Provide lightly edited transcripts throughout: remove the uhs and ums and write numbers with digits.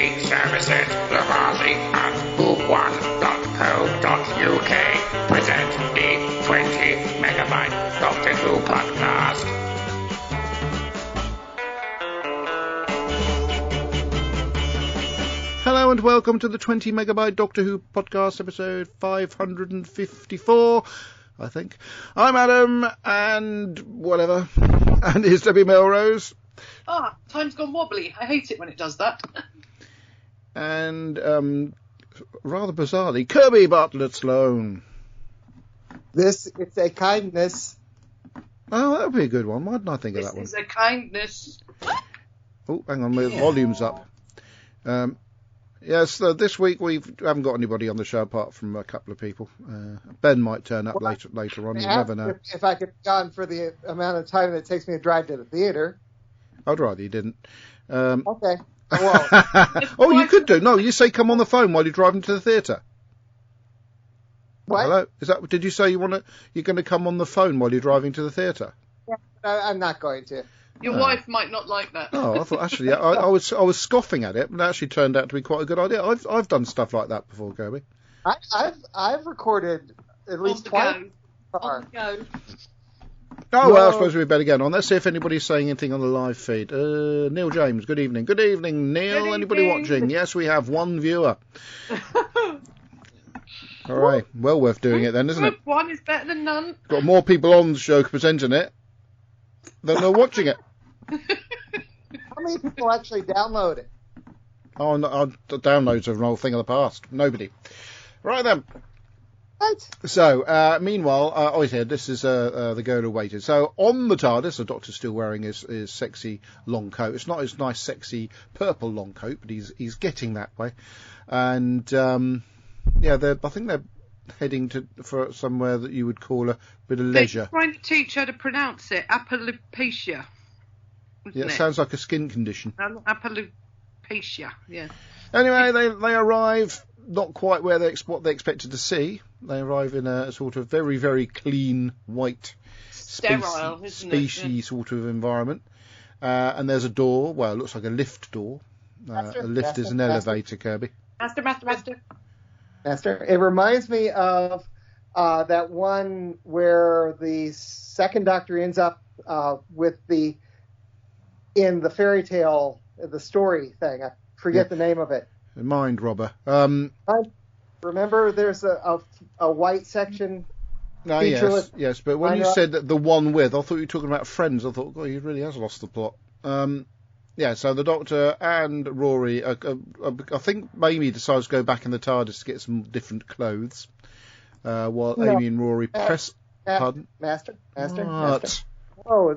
UK services, Lavazzi and bumf1.co.uk present the 20 megabyte Doctor Who podcast. Hello and welcome to the 20 megabyte Doctor Who podcast, episode 554, I think. I'm Adam, and whatever, and here's Debbie Melrose. Time's gone wobbly. I hate it when it does that. And, rather bizarrely, Kirby Bartlett Sloan. It's a kindness. Oh, that would be a good one. Why didn't I think of that one? This is a kindness. Oh, hang on, my volume's up. Yes, this week we haven't got anybody on the show apart from a couple of people. Ben might turn up later on. You never know. If I could have gone for the amount of time that it takes me to drive to the theater. I'd rather you didn't. Okay. Well, oh, you could do. No, you say come on the phone while you're driving to the theatre. What? Hello? Did you say you're going to come on the phone while you're driving to the theatre? Yeah, I'm not going to. Your wife might not like that. Oh, I thought actually I was scoffing at it, but it actually turned out to be quite a good idea. I've done stuff like that before, Kirby. I've recorded at least twice. On the go. Oh, well, I suppose we better get on. Let's see if anybody's saying anything on the live feed. Neil James, good evening. Good evening, Neil. Good Anybody evening. watching? Yes, we have one viewer. All right. Well worth doing it then, isn't it? One is better than none. Got more people on the show presenting it than they're watching it. How many people actually download it? Oh, no, the downloads are an old thing of the past. Nobody. Right then. What? So, meanwhile, this is the girl who waited. So, on the TARDIS, the Doctor's still wearing his sexy long coat. It's not his nice, sexy purple long coat, but he's getting that way. And, I think they're heading for somewhere that you would call a bit of leisure. They're trying to teach her to pronounce it. Apolopecia. Yeah, it sounds like a skin condition. Apolopecia, yeah. Anyway, they arrive not quite where what they expected to see. They arrive in a sort of very, very clean, white, sterile, spacey sort of environment. And there's a door. Well, it looks like a lift door. A lift is an elevator, Kirby. Master. It reminds me of that one where the second Doctor ends up in the fairy tale, the story thing. I forget the name of it. Mind robber. Remember, there's a white section. No, yes, but when you said that the one with, I thought you were talking about Friends. I thought, he really has lost the plot. So the Doctor and Rory, I think Amy decides to go back in the TARDIS to get some different clothes, while Amy and Rory press. Pardon? Master. Oh,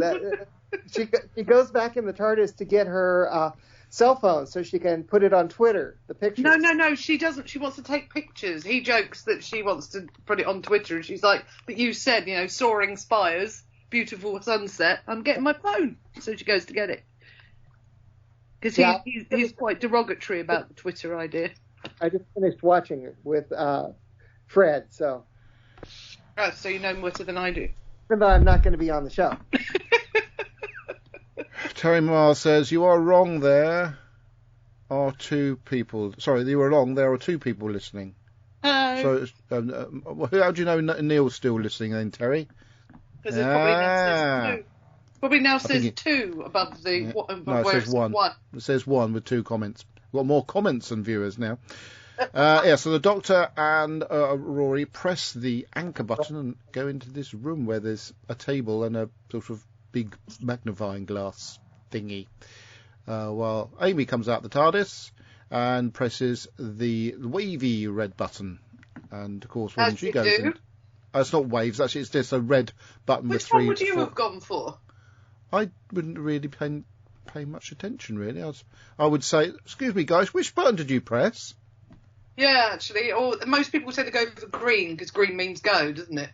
she goes back in the TARDIS to get her cell phone so she can put it on Twitter, the pictures. No, she doesn't. She wants to take pictures. He jokes that she wants to put it on Twitter, and she's like, but you said, soaring spires, beautiful sunset, I'm getting my phone. So she goes to get it. Because he's quite derogatory about the Twitter idea. I just finished watching it with Fred, so... Oh, so you know more than I do. Even though I'm not going to be on the show. Terry Miles says, you are wrong, there are two people. Sorry, you were wrong, there are two people listening. Hello. So, how do you know Neil's still listening then, Terry? Because it probably now says two above the... No, it says one. It says one with 2 comments. We've got more comments than viewers now. So the Doctor and Rory press the anchor button and go into this room where there's a table and a sort of big magnifying glass thingy. While Amy comes out the TARDIS and presses the wavy red button. And, of course, when she goes in... it's not waves, actually, it's just a red button with 3... Which one would you have gone for? I wouldn't really pay much attention, really. I would say, excuse me, guys, which button did you press? Yeah, actually. Or most people say to go for green, because green means go, doesn't it?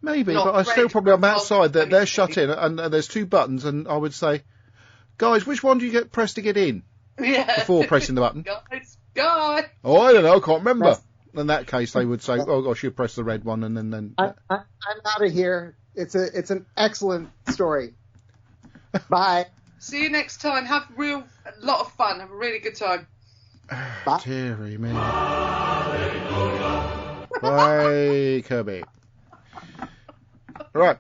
Maybe, Not but I still red, probably am outside. red, They're shut in, and there's 2 buttons, and I would say, guys, which one do you press to get in? Yeah. Before pressing the button. Guys. Oh, I don't know, I can't remember. In that case, they would say, oh gosh, you press the red one, and then... I'm out of here. It's an excellent story. Bye. See you next time. Have a lot of fun. Have a really good time. Bye. Dearie me. Bye, Kirby. Right.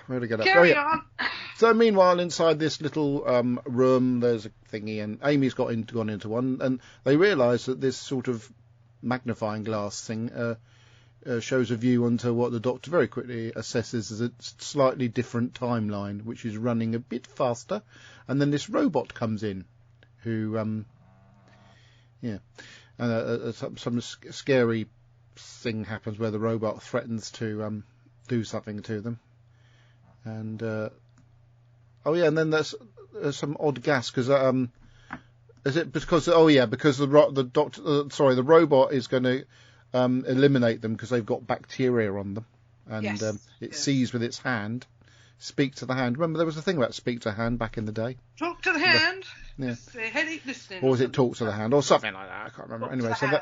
Where to get up? Carry on. So meanwhile, inside this little room, there's a thingy, and Amy's gone into one, and they realise that this sort of magnifying glass thing shows a view onto what the Doctor very quickly assesses as a slightly different timeline, which is running a bit faster. And then this robot comes in, who, and some scary thing happens where the robot threatens to do something to them. And and then there's some odd gas because is it because because the robot is going to eliminate them because they've got bacteria on them, and it sees with its hand, speak to the hand. Remember there was a thing about speak to hand back in the day. Talk to the hand. Yeah. Headache listening. Or was it talk to the hand or something like that? I can't remember. Anyway, so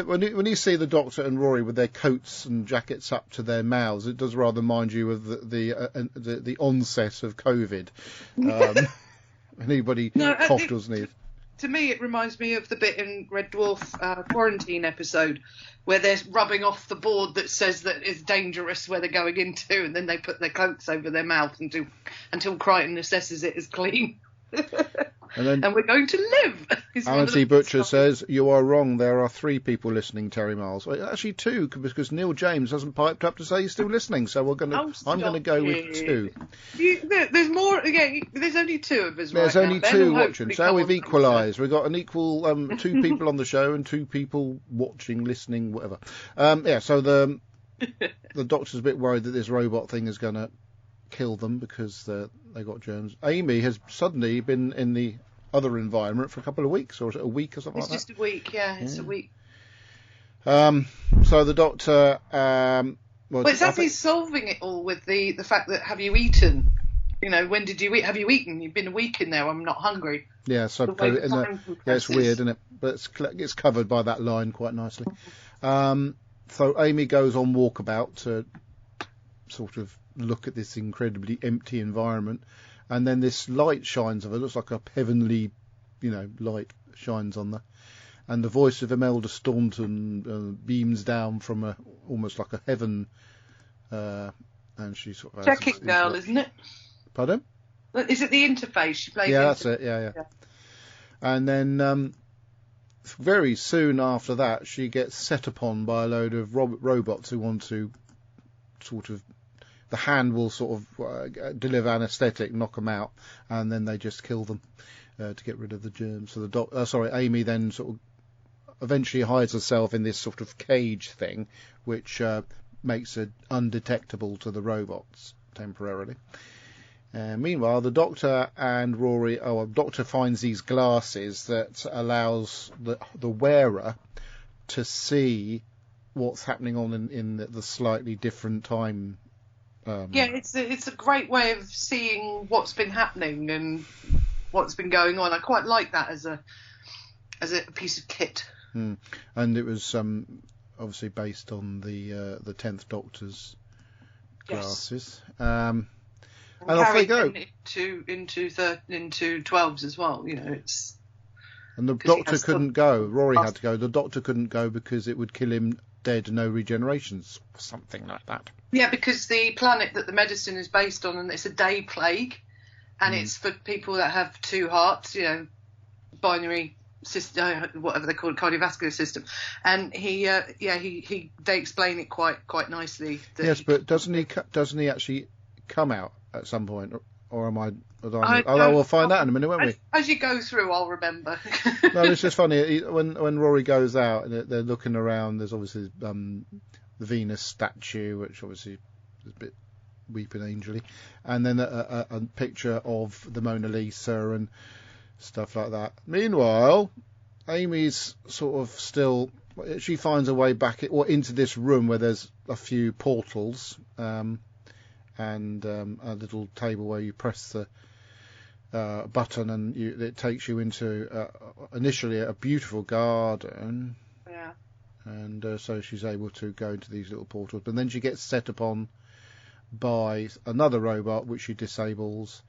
when you see the Doctor and Rory with their coats and jackets up to their mouths, it does rather mind you of the onset of COVID. Anybody coughed or sneezed. To me, it reminds me of the bit in Red Dwarf quarantine episode where they're rubbing off the board that says that it's dangerous where they're going into, and then they put their coats over their mouth until Crichton assesses it as clean. And we're going to live. Alan T. Butcher says, you are wrong. There are 3 people listening, Terry Miles. Well, actually 2, because Neil James hasn't piped up to say he's still listening. So I'm going to go with 2. There's more. Yeah, there's only 2 of us. There's right only now. 2 watching. So we've equalised. We've got an equal 2 people on the show and 2 people watching, listening, whatever. So the Doctor's a bit worried that this robot thing is going to kill them because they got germs. Amy has suddenly been in the other environment for a couple of weeks, or is it a week or something like that? It's just a week, it's a week. So the Doctor... it's as he's solving it all with the fact that, have you eaten? You know, when did you eat? Have you eaten? You've been a week in there, I'm not hungry. Yeah, it's weird, isn't it? But it's covered by that line quite nicely. So Amy goes on walkabout to sort of look at this incredibly empty environment, and then this light shines on her. It looks like a heavenly, light shines on her, and the voice of Imelda Staunton beams down from almost like a heaven, and she sort of Check it, girl, isn't it? Pardon? Is it the interface she plays? Yeah, that's it. Yeah. And then very soon after that, she gets set upon by a load of robots who want to sort of. The hand will sort of deliver anaesthetic, knock them out, and then they just kill them to get rid of the germs. So Amy then sort of eventually hides herself in this sort of cage thing, which makes her undetectable to the robots temporarily. Meanwhile, the Doctor and Rory... Doctor finds these glasses that allows the wearer to see what's happening on in the slightly different time. It's a great way of seeing what's been happening and what's been going on. I quite like that as a piece of kit. And it was obviously based on the 10th Doctor's glasses. And off they go into 12s as well. It's. And the Doctor couldn't go. Rory had to go. The Doctor couldn't go because it would kill him dead, no regenerations, something like that. Yeah, because the planet that the medicine is based on, and it's a day plague, and it's for people that have 2 hearts, binary system, whatever they call it, cardiovascular system. And they explain it quite nicely. Yes, but doesn't he actually come out at some point, or am I? We'll find out in a minute, won't we? As you go through, I'll remember. No, it's just funny when Rory goes out and they're looking around. There's obviously the Venus statue, which obviously is a bit weeping angely, and then a picture of the Mona Lisa and stuff like that. Meanwhile, Amy's sort of still. She finds her way back into this room where there's a few portals. And a little table where you press the button and it takes you into initially a beautiful garden. Yeah. And so she's able to go into these little portals. But then she gets set upon by another robot, which she disables.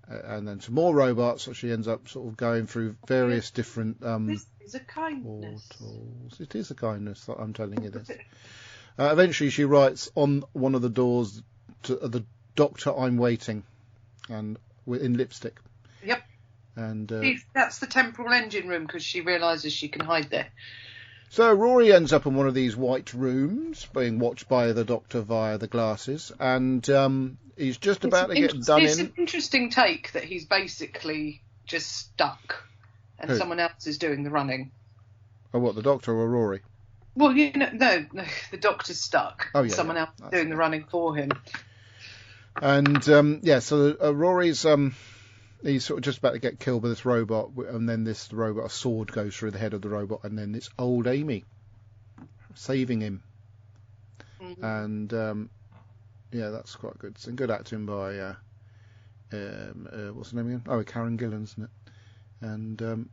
and then some more robots. So she ends up sort of going through various different This is a kindness. portals. It is a kindness that I'm telling you this. Eventually, she writes on one of the doors to the Doctor, I'm waiting, and in lipstick. Yep. And that's the temporal engine room because she realises she can hide there. So Rory ends up in one of these white rooms, being watched by the Doctor via the glasses, and he's just about to get done in. It's an interesting take that he's basically just stuck, and someone else is doing the running. Oh, what, the Doctor or Rory? Well, no, the Doctor's stuck. Oh, yeah. Someone else is doing the running for him. And, so Rory's... he's sort of just about to get killed by this robot, and then a sword goes through the head of the robot, and then it's old Amy saving him. Mm-hmm. And, that's quite good. Some good acting by, what's her name again? Oh, Karen Gillan, isn't it? And,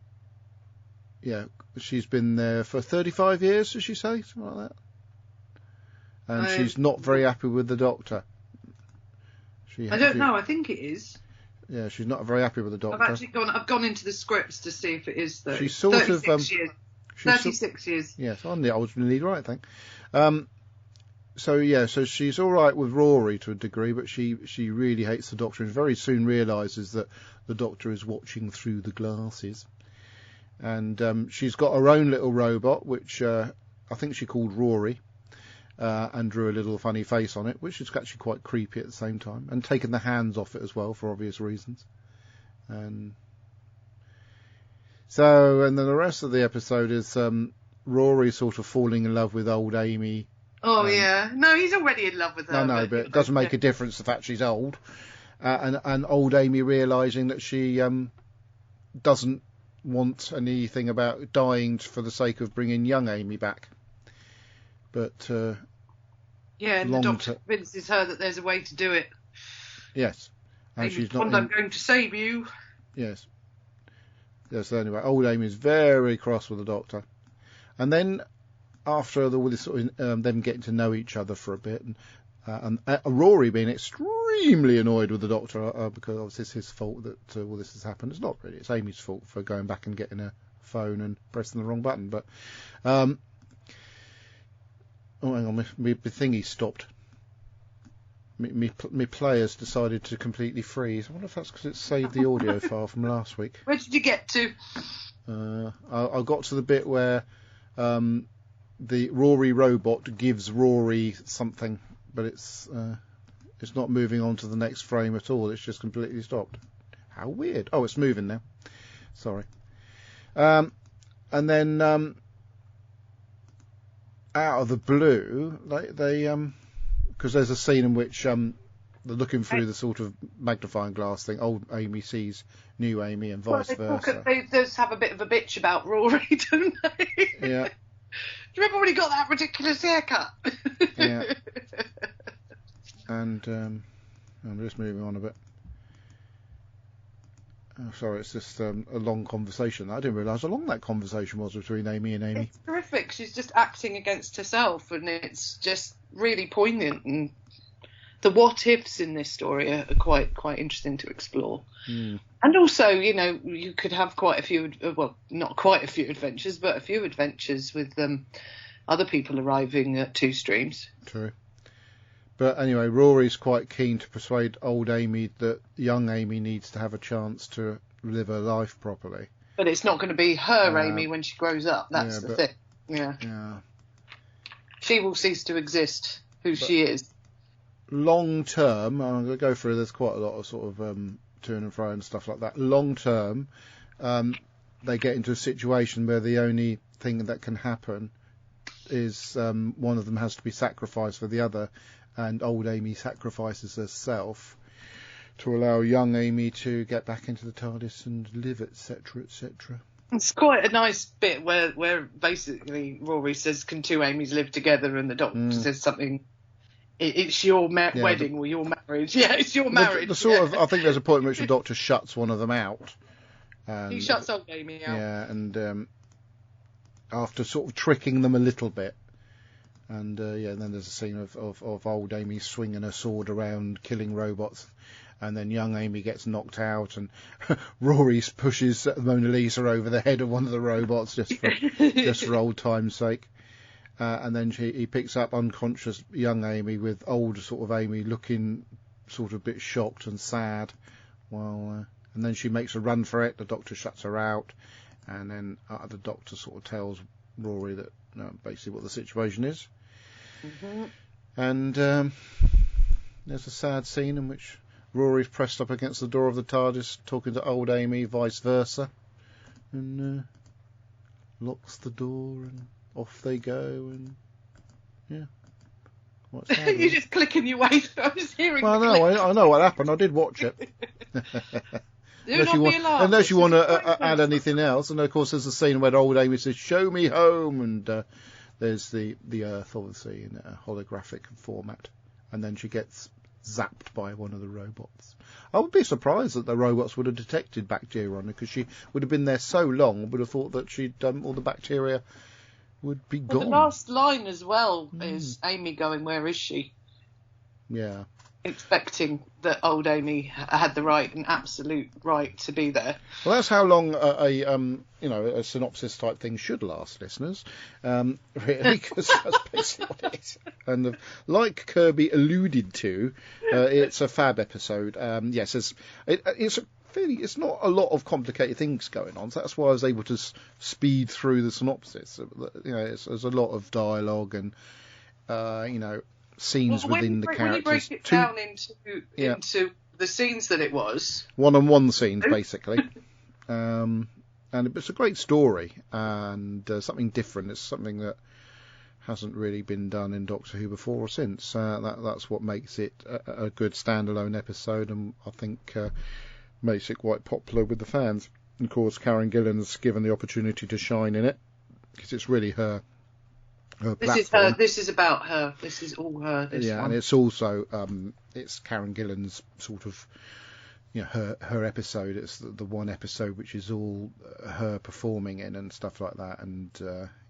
she's been there for 35 years, does she say? Something like that. And she's not very happy with the Doctor. I don't know, I think it is. Yeah, she's not very happy with the Doctor. I've gone into the scripts to see if it is though. She's sort 36 of years. 36 years. Yes, I was really right, I think. So she's all right with Rory to a degree, but she really hates the Doctor, and very soon realises that the Doctor is watching through the glasses. And she's got her own little robot, which I think she called Rory. And drew a little funny face on it, which is actually quite creepy at the same time, and taken the hands off it as well for obvious reasons. And then the rest of the episode is Rory sort of falling in love with old Amy. Oh yeah, no, he's already in love with her. No, but it doesn't make a difference the fact she's old, and old Amy realising that she doesn't want anything about dying for the sake of bringing young Amy back. But and the Doctor convinces her that there's a way to do it. Yes, and she's not. I'm going to save you. Yes. So anyway, old Amy is very cross with the Doctor, and then after them getting to know each other for a bit, and Rory being extremely annoyed with the Doctor because obviously it's his fault that all this has happened. It's not really; it's Amy's fault for going back and getting a phone and pressing the wrong button, but. Oh, hang on, my thingy stopped. My player's decided to completely freeze. I wonder if that's because it saved the audio file from last week. Where did you get to? I got to the bit where the Rory robot gives Rory something, but it's not moving on to the next frame at all. It's just completely stopped. How weird. Oh, it's moving now. Sorry. And then... out of the blue, they because there's a scene in which they're looking through the sort of magnifying glass thing. Old Amy sees new Amy, and vice versa. They just have a bit of a bitch about Rory, don't they? Yeah. Do you remember when he got that ridiculous haircut? Yeah. And I'm just moving on a bit. Oh, sorry, it's just a long conversation. I didn't realise how long that conversation was between Amy and Amy. It's terrific. She's just acting against herself, and it's just really poignant. And the what-ifs in this story are quite interesting to explore. Mm. And also, you could have quite a few, well, not quite a few adventures, but a few adventures with other people arriving at Two Streams. True. But anyway, Rory's quite keen to persuade old Amy that young Amy needs to have a chance to live her life properly. But it's not going to be her Amy when she grows up. That's the thing. Yeah. She will cease to exist, she is. Long term, I'm going to go through, there's quite a lot of sort of to and fro and stuff like that. Long term, they get into a situation where the only thing that can happen is one of them has to be sacrificed for the other. And old Amy sacrifices herself to allow young Amy to get back into the TARDIS and live, etc., etc. It's quite a nice bit where basically Rory says, "Can two Amys live together?" And the Doctor says something. It's your wedding or your marriage. Yeah, it's your marriage. The sort of, I think there's a point in which the Doctor shuts one of them out. He shuts old Amy out. Yeah, and after sort of tricking them a little bit. And then there's a scene of old Amy swinging her sword around, killing robots. and then young Amy gets knocked out, and Rory pushes Mona Lisa over the head of one of the robots just for old time's sake. And then he picks up unconscious young Amy with old sort of Amy looking sort of a bit shocked and sad. And then she makes a run for it. The Doctor shuts her out, and then the Doctor sort of tells Rory that basically what the situation is. Mm-hmm. And there's a sad scene in which Rory's pressed up against the door of the TARDIS, talking to old Amy, vice versa, and locks the door, and off they go, and yeah. What's that? You're just clicking your way through. I'm just hearing. Well, no, I know what happened. I did watch it. Unless you want to add anything else, and of course there's a scene where old Amy says, "Show me home," and there's the Earth, obviously, in a holographic format, and then she gets zapped by one of the robots. I would be surprised that the robots would have detected bacteria on her, because she would have been there so long. I would have thought that all the bacteria would be gone. The last line as well is Amy going, "Where is she?" Yeah. Expecting that old Amy had the right and absolute right to be there. Well, that's how long a synopsis type thing should last, listeners. Really, because that's basically what it is. And like Kirby alluded to, it's a fab episode. Yes, it's not a lot of complicated things going on, so that's why I was able to speed through the synopsis. There's a lot of dialogue and scenes within the characters. When you break it down into the scenes that it was, one-on-one scenes basically, and it's a great story and something different. It's something that hasn't really been done in Doctor Who before or since. That's what makes it a good standalone episode, and I think makes it quite popular with the fans. And of course, Karen Gillan's given the opportunity to shine in it, because it's really her platform. This is about her. This is all her. And it's also it's Karen Gillan's sort of her episode. It's the one episode which is all her performing in and stuff like that. And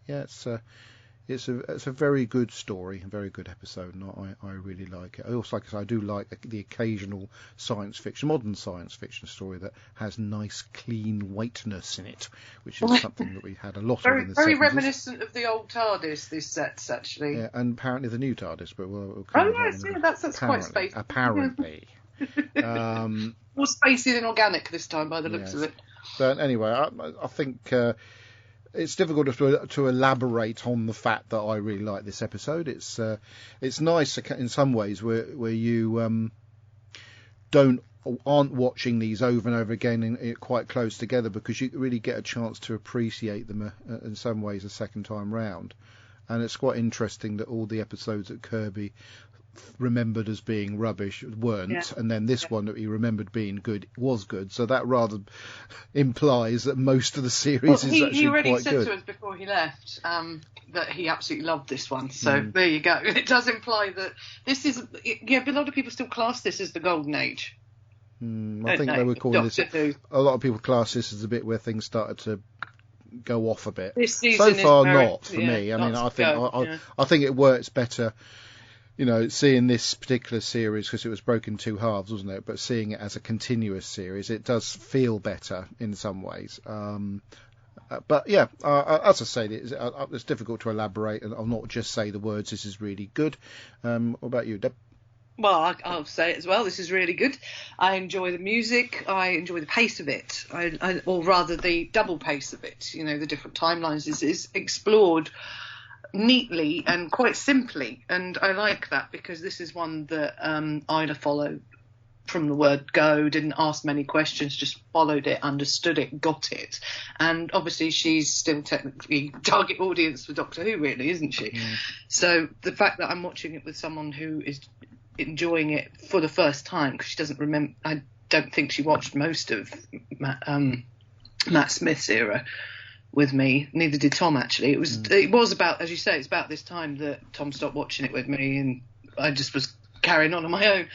it's a very good story, a very good episode, and I really like it. I also I do like the occasional modern science fiction story that has nice, clean whiteness in it, which is something that we had a lot of in the 70s. Very reminiscent of the old TARDIS, this set's actually. Yeah, and apparently the new TARDIS, but we'll that's quite spacey. Apparently. More spacey than organic this time, by the looks of it. But anyway, I think it's difficult to elaborate on the fact that I really like this episode. It's nice in some ways where you aren't watching these over and over again in quite close together, because you really get a chance to appreciate them in some ways a second time round. And it's quite interesting that all the episodes that Kirby remembered as being rubbish weren't, and then this one that he remembered being good was good, so that rather implies that most of the series is actually quite good. He already said to us before he left that he absolutely loved this one, so there you go. And it does imply that this is, but a lot of people still class this as the golden age. I think they were calling this, a lot of people class this as a bit where things started to go off a bit. This season so far not for me. I mean, I think it works better, seeing this particular series, because it was broken two halves, wasn't it? But seeing it as a continuous series, it does feel better in some ways. But yeah, as I say, it's difficult to elaborate, and I'll not just say the words, "This is really good." What about you, Deb? Well, I'll say it as well. This is really good. I enjoy the music. I enjoy the pace of it, or rather the double pace of it. The different timelines is explored neatly and quite simply, and I like that, because this is one that Ida followed from the word go, didn't ask many questions, just followed it, understood it, got it. And obviously she's still technically target audience for Doctor Who, really, isn't she? So the fact that I'm watching it with someone who is enjoying it for the first time, because she doesn't remember, I don't think she watched most of Matt Smith's era with me. Neither did Tom, actually. It was about, as you say, it's about this time that Tom stopped watching it with me, and I just was carrying on my own.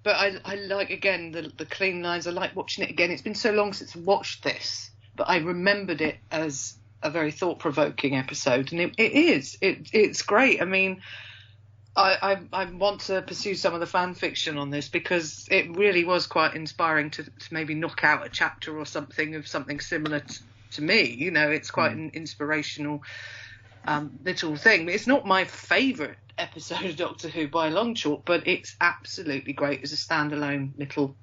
But I like, again, the clean lines. I like watching it again. It's been so long since I watched this, but I remembered it as a very thought-provoking episode, and it is. It's great. I mean, I want to pursue some of the fan fiction on this because it really was quite inspiring to maybe knock out a chapter or something of something similar to me. You know, it's quite an inspirational little thing. It's not my favourite episode of Doctor Who by a long chalk, but it's absolutely great as a standalone little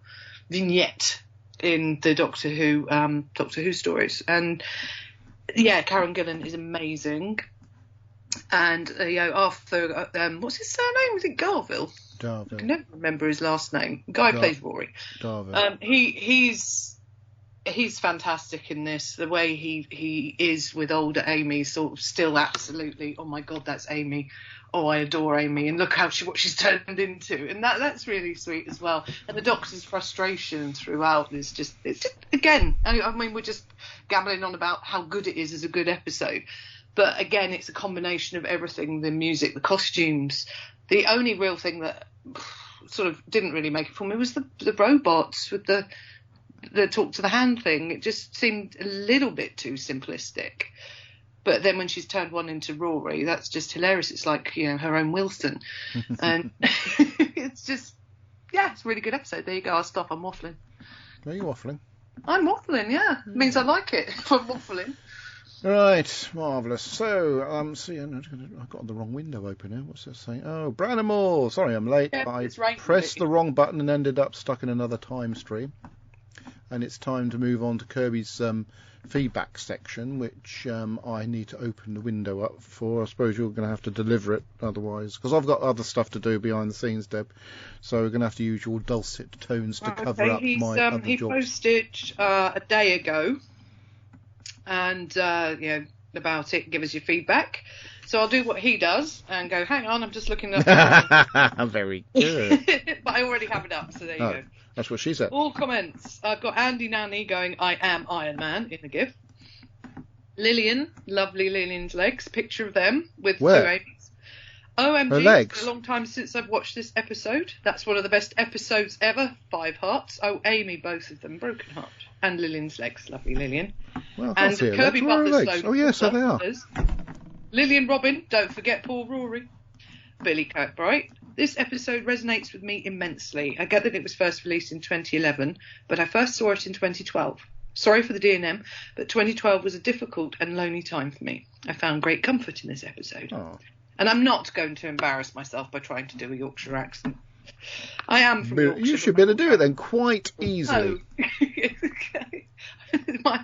vignette in the Doctor Who stories. And yeah, Karen Gillan is amazing. And Arthur, what's his surname? Was it Garville? Darville. I can never remember his last name. The guy who plays Rory. Darville. He's fantastic in this. The way he is with older Amy, sort of still absolutely. Oh my God, that's Amy. Oh, I adore Amy, and look what she's turned into, and that's really sweet as well. And the Doctor's frustration throughout is just again. I mean, we're just gabbling on about how good it is as a good episode. But again, it's a combination of everything, the music, the costumes. The only real thing that sort of didn't really make it for me was the robots with the talk to the hand thing. It just seemed a little bit too simplistic. But then when she's turned one into Rory, that's just hilarious. It's like, you know, her own Wilson. And it's just, yeah, it's a really good episode. There you go. I'll stop. I'm waffling. Are you waffling? I'm waffling, yeah. It means I like it if I'm waffling. Right, marvellous. So, I've got the wrong window open here. What's that saying? Oh, Branimore. Sorry, I'm late. Yeah, I it's right. pressed the wrong button and ended up stuck in another time stream. And it's time to move on to Kirby's feedback section, which I need to open the window up for. I suppose you're going to have to deliver it otherwise, because I've got other stuff to do behind the scenes, Deb. So we're going to have to use your dulcet tones to cover up my other he jobs. Posted a day ago, and about it. Give us your feedback. So I'll do what he does and go. Hang on, I'm just looking up. Very good. But I already have it up, so there you go. That's what she said. All comments. I've got Andy Nanny going, I am Iron Man in the GIF. Lillian, lovely Lillian's legs, picture of them with Where? two Amy's. OMG, Her legs. it's been a long time since I've watched this episode. That's one of the best episodes ever. 5 hearts. Oh, Amy, both of them. Broken heart. And Lillian's legs, lovely Lillian. Well, I and see her Kirby legs. Where are her Butler's legs? logo Oh, yes, so they are. says, Lillian Robin, don't forget poor Rory. Billy Kirkbright. This episode resonates with me immensely. I get that it was first released in 2011, but I first saw it in 2012. Sorry for the D&M, but 2012 was a difficult and lonely time for me. I found great comfort in this episode. Oh. And I'm not going to embarrass myself by trying to do a Yorkshire accent. I am from Yorkshire. You should be able to do it then quite easily. No.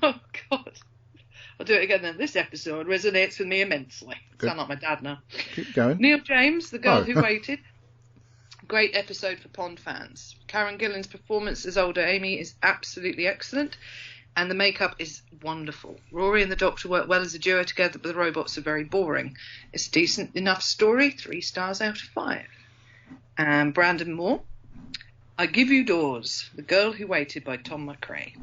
Oh, God. I'll do it again then. This episode resonates with me immensely. Good. Sound like my dad now. Keep going. Neil James, The Girl Oh. Who Waited. Great episode for Pond fans. Karen Gillan's performance as older Amy is absolutely excellent, and the makeup is wonderful. Rory and the Doctor work well as a duo together, but the robots are very boring. It's a decent enough story, 3 stars out of 5. And Brandon Moore, I Give You Doors, The Girl Who Waited by Tom McRae.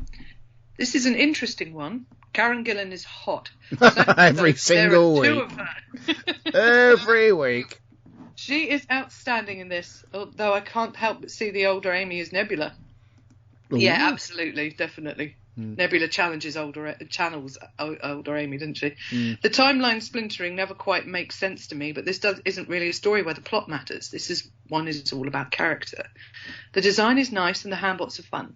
This is an interesting one. Karen Gillan is hot. Every single there are 2 week. of her. Every week. She is outstanding in this, although I can't help but see the older Amy as Nebula. Ooh. Yeah, absolutely, definitely. Nebula channels older Amy, doesn't she? The timeline splintering never quite makes sense to me, but this isn't really a story where the plot matters. This is all about character. The design is nice and the handbots are fun.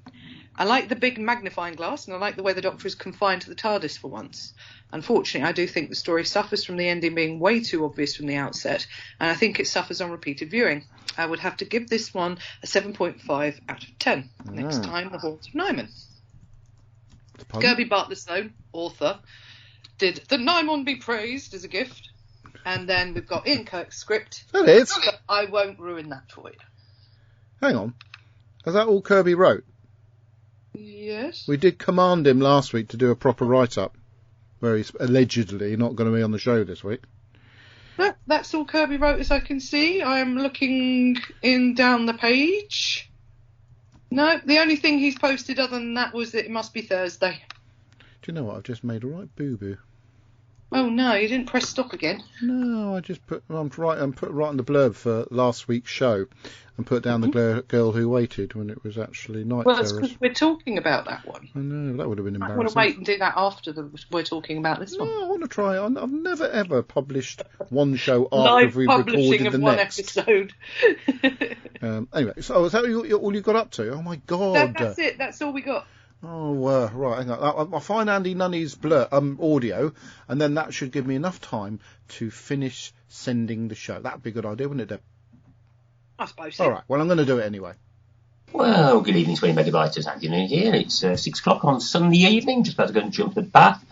I like the big magnifying glass, and I like the way the Doctor is confined to the TARDIS for once. Unfortunately, I do think the story suffers from the ending being way too obvious from the outset, and I think it suffers on repeated viewing. I would have to give this one a 7.5 out of 10. Next time, The Haunts of Nyman. Kirby Bartlestone, author, did The Nymon Be Praised as a gift, and then we've got Ian Kirk's script. That is. But I won't ruin that for you. Hang on. Is that all Kirby wrote? Yes. We did command him last week to do a proper write-up, where he's allegedly not going to be on the show this week. That's all Kirby wrote, as I can see. I am looking down the page. No, the only thing he's posted other than that was that it must be Thursday. Do you know what? I've just made a right boo-boo. Oh no, you didn't press stop again. No, I just put right on the blurb for last week's show, and put down the girl who waited when it was actually Night Well, that's Terrors. because we're talking about that one. I know, that would have been I embarrassing. want to wait and do that after we're talking about this one. No, I want to try. I've never ever published one show after Live we've publishing recorded of the one next. episode. Anyway, so is that all you got up to? Oh my God! That's it. That's all we got. Oh, right. Hang on. I'll find Andy Nunny's audio, and then that should give me enough time to finish sending the show. That'd be a good idea, wouldn't it, Deb? I suppose so. All right. Well, I'm going to do it anyway. Well, good evening, 20 megabytes. Andy Nunny here. It's 6 o'clock on Sunday evening. Just about to go and jump the bath.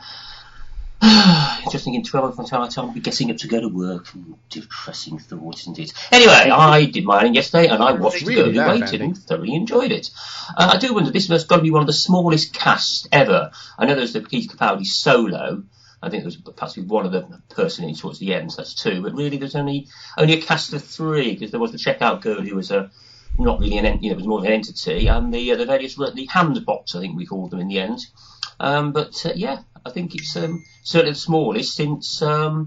Just thinking 12 o'clock I'll be getting up to go to work. Depressing thought, isn't it? Anyway, I did my own yesterday and I watched The Girl Who Waited and thoroughly enjoyed it. I do wonder, this has got to be one of the smallest casts ever. I know there's the Peter Capaldi solo. I think there was perhaps one other person in towards the end, so that's 2. But really, there's only a cast of 3 because there was the checkout girl who was not really it was more of an entity, and the various the handbots, I think we called them in the end. Yeah, I think it's certainly the smallest since, for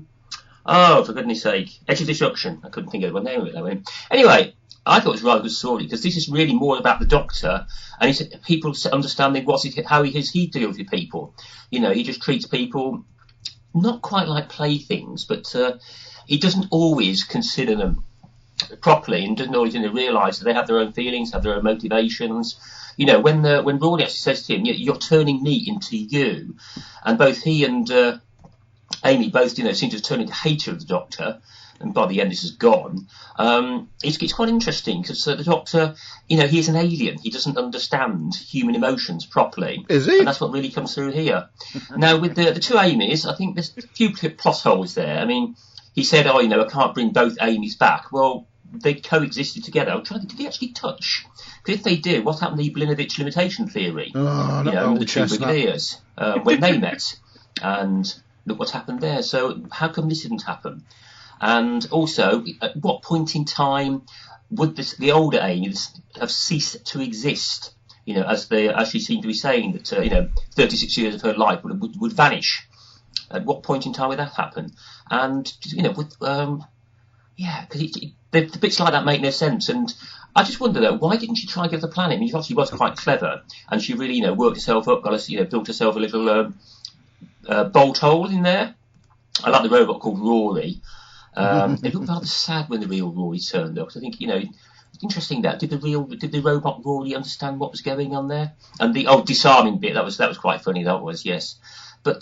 goodness sake, Edge of Destruction. I couldn't think of the name of it that way. Anyway, I thought it was a rather good story because this is really more about the Doctor and it's people understanding how he deals with people. He just treats people not quite like playthings, but he doesn't always consider them properly and doesn't always realise that they have their own feelings, have their own motivations. When Rory actually says to him, "You're turning me into you," and both he and Amy both, seem to turn into hatred of the Doctor, and by the end this is gone. It's quite interesting because the Doctor, he is an alien. He doesn't understand human emotions properly. Is he? And that's what really comes through here. Now, with the 2 Amys, I think there's a few plot holes there. I mean, he said, I can't bring both Amys back. Well, they coexisted together. I'm trying to think, did they actually touch? Because if they did, what happened to the Blinovitch limitation theory? The 2 brigadiers, when they met. And look what happened there. So how come this didn't happen? And also, at what point in time would the older Amys have ceased to exist? As she seemed to be saying that 36 years of her life would vanish. At what point in time would that happen? And because the bits like that make no sense. And I just wonder though, why didn't she try and get the planet? I mean, she was quite clever, and she really worked herself up, built herself a little bolt hole in there. I like the robot called Rory. It looked rather sad when the real Rory turned up. I think it's interesting that did the robot Rory understand what was going on there? And the disarming bit that was quite funny. That was, yes. But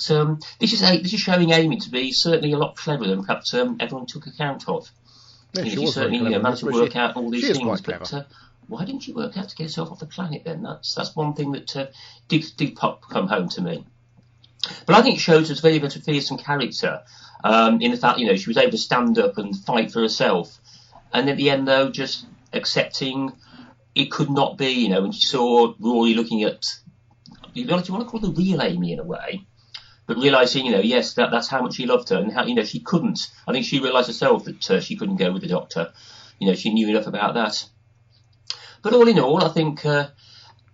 this is showing Amy to be certainly a lot cleverer than perhaps everyone took account of. Yeah, she certainly managed to work out all these things. But why didn't she work out to get herself off the planet then? That's one thing that did come home to me. But I think it shows us very much a fearsome character in the fact she was able to stand up and fight for herself, and at the end though just accepting it could not be. When she saw Rory looking at, you want to call the real Amy in a way. But realising, yes, that's how much he loved her, and how, she couldn't. I think she realised herself that she couldn't go with the Doctor. She knew enough about that. But all in all, I think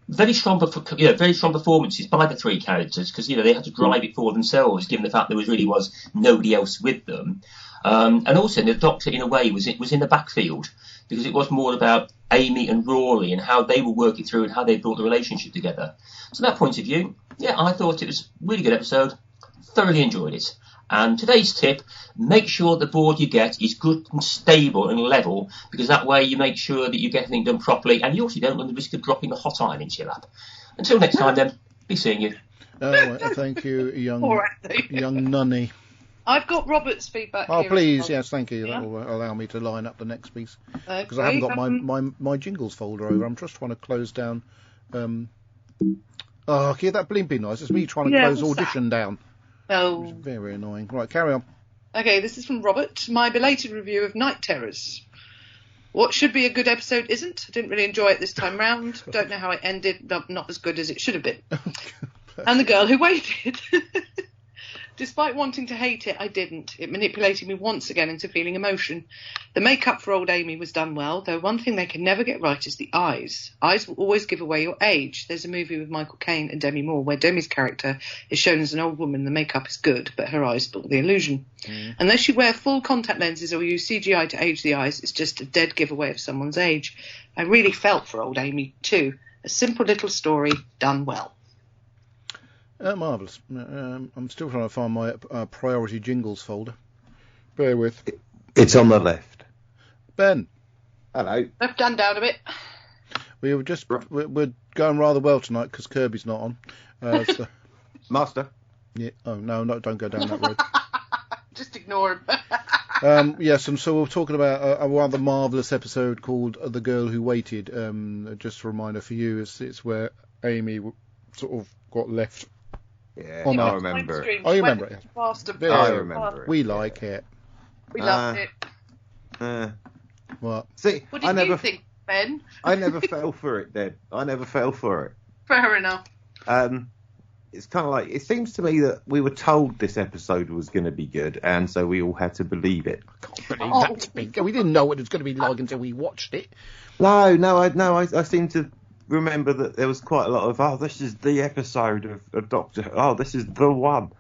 very strong performances by the 3 characters because they had to drive it for themselves, given the fact there was nobody else with them. And also, the Doctor, in a way, was in the backfield because it was more about Amy and Rory and how they were working through and how they brought the relationship together. So, that point of view, yeah, I thought it was a really good episode. Thoroughly enjoyed it. And today's tip, make sure the board you get is good and stable and level, because that way you make sure that you get everything done properly, and you also don't run the risk of dropping a hot iron into your lap. Until next time then, be seeing you. Thank you, young Nunny. I've got Robert's feedback here. Oh, please, yes, thank you. That will allow me to line up the next piece. Because I haven't got my jingles folder over. I'm just trying to close down... can you hear that blimping noise? It's me trying to close Audition down. Oh. It's very annoying. Right, carry on. Okay, this is from Robert. My belated review of Night Terrors. What should be a good episode isn't. I didn't really enjoy it this time round. Don't know how it ended. Not as good as it should have been. And The Girl Who Waited. Despite wanting to hate it, I didn't. It manipulated me once again into feeling emotion. The makeup for old Amy was done well, though one thing they can never get right is the eyes. Eyes will always give away your age. There's a movie with Michael Caine and Demi Moore where Demi's character is shown as an old woman. The makeup is good, but her eyes spoil the illusion. Unless you wear full contact lenses or use CGI to age the eyes, it's just a dead giveaway of someone's age. I really felt for old Amy too. A simple little story done well. Marvellous. I'm still trying to find my priority jingles folder. Bear with. It's on the left. Ben. Hello. Left hand down a bit. We're going rather well tonight because Kirby's not on. So, Master. yeah. Oh no, don't go down that road. Just ignore him. Yes, and so we're talking about a rather marvellous episode called "The Girl Who Waited." Just a reminder for you, it's where Amy sort of got left. Yeah, on I that. remember it. Oh, you remember it? I remember it. We like it. We loved it. What? See, What did you think, Ben? I never fell for it, Deb. I never fell for it. Fair enough. It's kind of like, it seems to me that we were told this episode was going to be good, and so we all had to believe it. I can't believe that's big. We didn't know what it was going to be like until we watched it. I seem to remember that there was quite a lot of, this is the episode of Doctor, this is the one.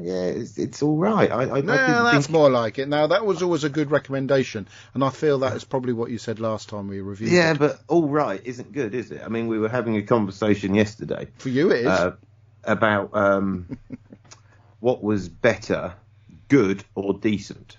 It's all right. I that's think... more like it. Now, that was always a good recommendation, and I feel that is probably what you said last time we reviewed it. Yeah, but all right isn't good, is it? I mean, we were having a conversation yesterday. For you, it is. About what was better, good or decent.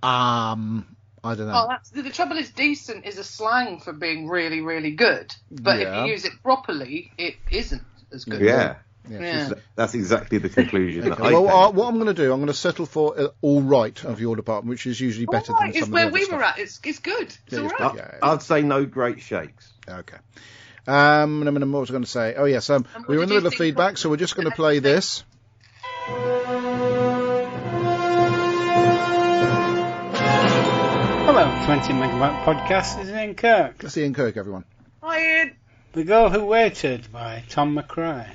I don't know. Oh, the trouble is, decent is a slang for being really, really good. But if you use it properly, it isn't as good. Yeah. Yeah. That's exactly the conclusion. Okay. Well, what I'm going to do, I'm going to settle for all right of your department, which is usually better than some of the other where we stuff. were at. It's good. It's all right. I'd say no great shakes. Okay. What was I going to say? Oh, yes. We were in the middle of feedback, so we're just going to play this. Hello, 20 Megabyte Podcast. This is Ian Kirk. That's Ian Kirk, everyone. Hi, Ian. The Girl Who Waited by Tom McRae.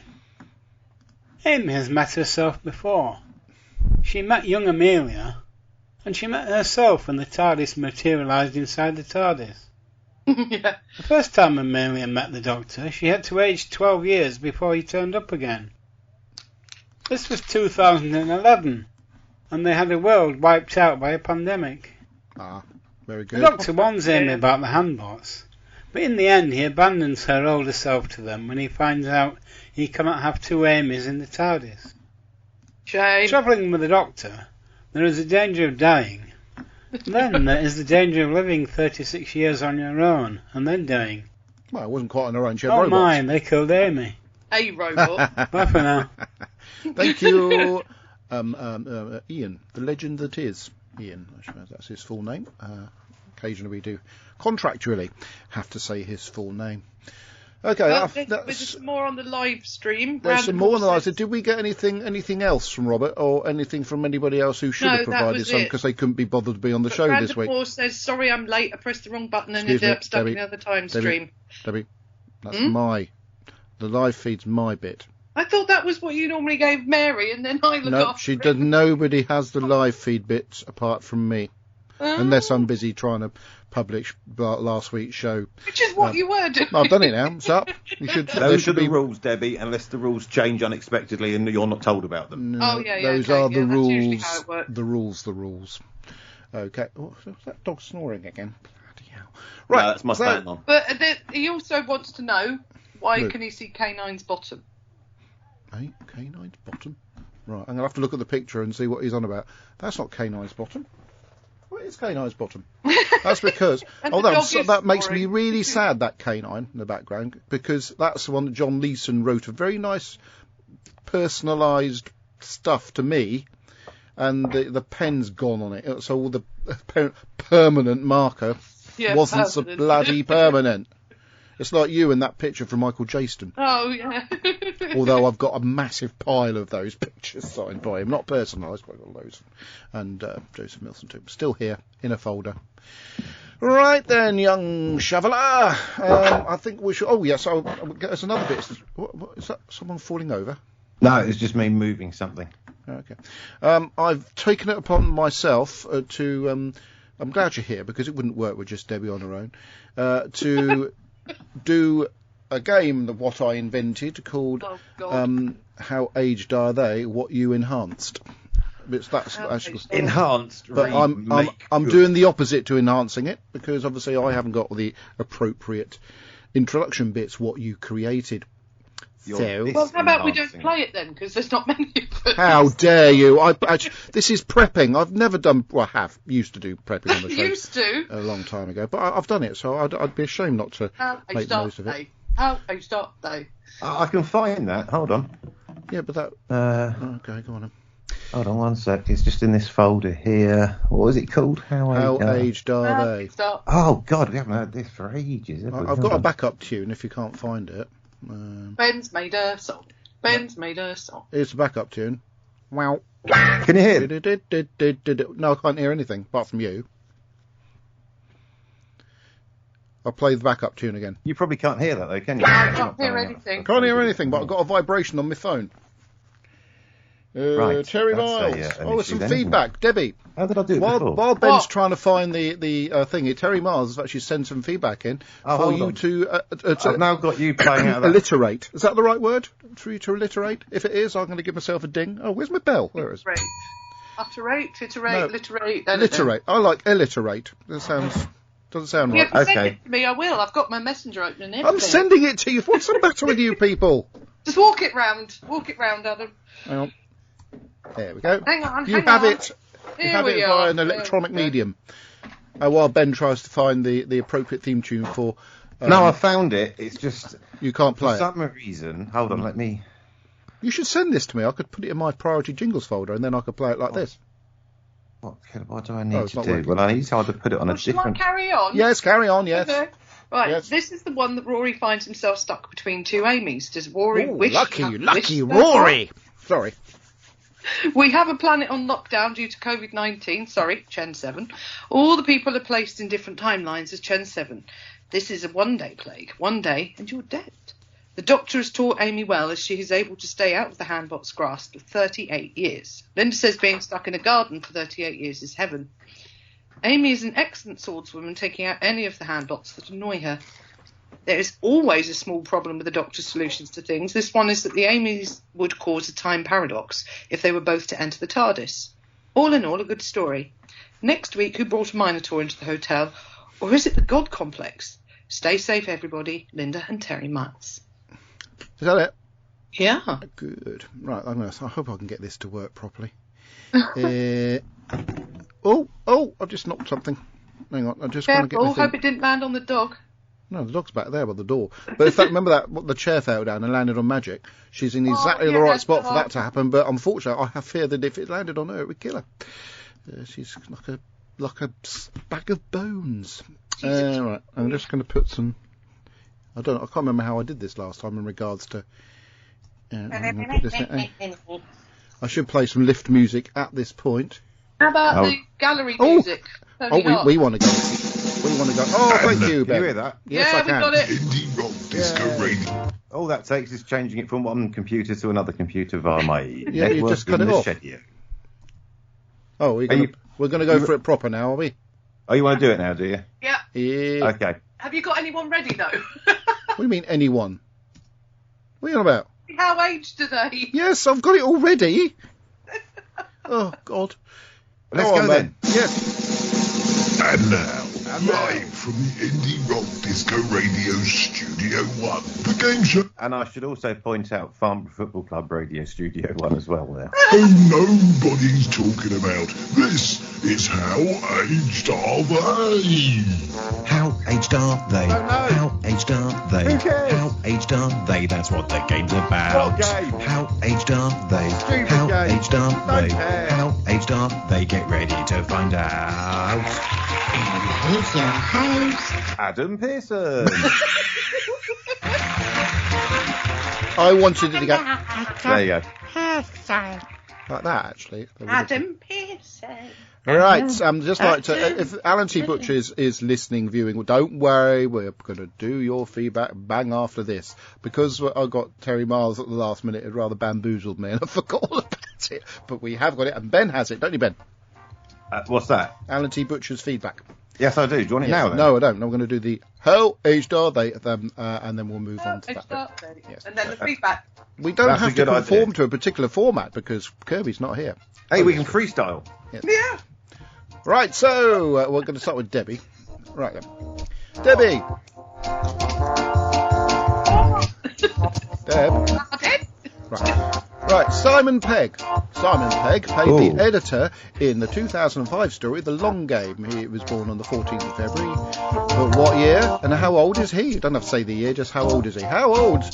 Amy has met herself before. She met young Amelia, and she met herself when the TARDIS materialised inside the TARDIS. Yeah. The first time Amelia met the Doctor, she had to age 12 years before he turned up again. This was 2011, and they had a world wiped out by a pandemic. Very good. The Doctor warns Amy about the handbots, but in the end he abandons her older self to them when he finds out he cannot have two Amys in the TARDIS. Shame. Travelling with the Doctor, there is a danger of dying. Then there is the danger of living 36 years on your own, and then dying. Well, it wasn't quite on her own. She had Oh robots. my, they killed Amy. Hey, robot. Bye for now. Thank you, Ian, the legend that is. Ian, I suppose that's his full name. Occasionally we do contractually have to say his full name. Okay, Well, there's some more on the live stream. There's some more on the live stream. Did we get anything else from Robert, or anything from anybody else who should have provided some because they couldn't be bothered to be on the show this week? Random says, sorry I'm late, I pressed the wrong button and Excuse ended me, up stuck Debbie, in the other time Debbie, stream. Debbie, that's the live feed's my bit. I thought that was what you normally gave Mary, and then I look No, after she it. does. Nobody has the live feed bits apart from me, unless I'm busy trying to publish last week's show. Which is what you were doing. I've done it now. It's up. You should. Those are the rules, Debbie, unless the rules change unexpectedly and you're not told about them. No, Oh, yeah, those okay, are the yeah, that's usually rules. how it works. The rules. Okay. Oh, is that dog snoring again? Bloody hell. Right, Right. that's my stand on. But he also wants to know, why Luke. can he see K9's bottom? Hey, K9's bottom. Right. I'm gonna have to look at the picture and see what he's on about. That's not K9's bottom. What is K9's bottom? That's because And the dog is that makes me snoring. really sad, that K9 in the background, because that's the one that John Leeson wrote a very nice personalised stuff to me, and the pen's gone on it, so all the permanent marker wasn't so permanent. bloody permanent. It's like you in that picture from Michael Jaston. Oh, yeah. Although I've got a massive pile of those pictures signed by him, not personalised, but I've got loads. And Joseph Milson too. Still here in a folder. Right then, young shoveler. I think we should. Oh yes, there's another bit. What, is that someone falling over? No, it's just me moving something. Okay. I've taken it upon myself to. I'm glad you're here because it wouldn't work with just Debbie on her own. To do a game of what I invented called "How Aged Are They? What You Enhanced." That's actually enhanced. But I'm doing the opposite to enhancing it because obviously I haven't got the appropriate introduction bits. What you created. Well, how about we don't play it then? Because there's not many of us. How dare you! This is prepping. I've never done. Well, I have used to do prepping on the show. Used to a long time ago, but I've done it, so I'd be ashamed not to make the most of it. How a start day. I can find that. Hold on. Yeah, but that. Okay, go on then. Hold on one sec. It's just in this folder here. What was it called? How aged are they? Oh God, we haven't heard this for ages. I've got a backup tune if you can't find it. Ben's made a song. Ben's made a song. Here's the backup tune. Wow. Can you hear it? No, I can't hear anything apart from you. I'll play the backup tune again. You probably can't hear that though, can you? I can't hear anything. Can't hear anything, but I've got a vibration on my phone. Right, Terry Miles. There's some feedback. Debbie. How did I do it before? While Ben's trying to find the thing, Terry Miles has actually sent some feedback in for you to... I've now got you playing out of that. Alliterate. Is that the right word? For you to alliterate? If it is, I'm going to give myself a ding. Oh, where's my bell? There it is. Utterate, iterate, literate. Alliterate. I like alliterate. That doesn't sound right. Okay. Send it to me, I will. I've got my messenger open and everything. I'm sending it to you. What's the matter with you people? Just walk it round. Walk it round, Adam. Hang on. There we go. Hang on, You have it via an electronic medium. While Ben tries to find the appropriate theme tune for... no, I found it. It's just... You can't play it. For some reason... Hold on, let me... You should send this to me. I could put it in my priority jingles folder and then I could play it like this. What do I need to do? Working. Well, I need to either put it on a different... Shall I carry on? Yes, carry on, yes. Okay. Right, yes. This is the one that Rory finds himself stuck between two Amy's. Does Rory wish... Lucky Rory! Sorry. We have a planet on lockdown due to COVID-19. Sorry, Chen 7. All the people are placed in different timelines as Chen 7. This is a one-day plague. One day, and you're dead. The doctor has taught Amy well as she is able to stay out of the handbot's grasp for 38 years. Linda says being stuck in a garden for 38 years is heaven. Amy is an excellent swordswoman, taking out any of the handbots that annoy her. There is always a small problem with the Doctor's solutions to things. This one is that the Amys would cause a time paradox if they were both to enter the TARDIS. All in all, a good story. Next week, who brought a Minotaur into the hotel? Or is it the God Complex? Stay safe, everybody. Linda and Terry Miles. Is that it? Yeah. Good. Right, I hope I can get this to work properly. I've just knocked something. Hang on, I'm just going to get the thing. Hope it didn't land on the dog. No, the dog's back there by the door. But remember that the chair fell down and landed on Magic. She's in exactly the right spot for that to happen. But unfortunately, I have fear that if it landed on her, it would kill her. She's like a bag of bones. Right, I'm just going to put some. I can't remember how I did this last time in regards to. I'm gonna put this in. I should play some lift music at this point. How about the gallery music? We want to go. We want to go. Oh, thank you, Ben. Can you hear that? Yes, I can. We got it. Indie rock disco radio. All that takes is changing it from one computer to another computer via my you network just cut in it the off. schedule. Oh, we're going to go for it proper now, are we? Oh, you want to do it now, do you? Yeah. Yeah. Okay. Have you got anyone ready, though? What do you mean, anyone? What are you on about? How aged are they? Yes, I've got it already. Oh, God. Let's go then. Yes. And now, live from the Indie Rock Disco Radio Studio 1, the game show. And I should also point out Farnborough Football Club Radio Studio 1 as well there. Oh, nobody's talking about. This is How Aged Are They? How aged are they? Oh, no. How aged are they? Who cares? How aged are they? That's what the game's about. What game? How aged are they? Stupid How game. aged are Don't they? care. How aged are they? Get ready to find out. And here's your host, Adam Pearson. I wanted it to go There you go. like that, actually. Adam Pearson. Right, just like to, if Alan T. Butcher is listening, viewing, don't worry, we're going to do your feedback bang after this. Because I got Terry Miles at the last minute, it rather bamboozled me, and I forgot all about it. But we have got it, and Ben has it, don't you, Ben? What's that? Alan T. Butcher's feedback. Yes, I do. Do you want it now, then? No, I don't. I'm going to do the how aged are they, and then we'll move on to that. Yes. And then the feedback. We don't have to conform to a particular format because Kirby's not here. Hey, we can freestyle. Yes. Yeah. Right, so we're going to start with Debbie. Right then. Debbie! Deb? Right, Simon Pegg. Simon Pegg played the editor in the 2005 story, The Long Game. He was born on the 14th of February. But what year and how old is he? You don't have to say the year, just how old is he? How old,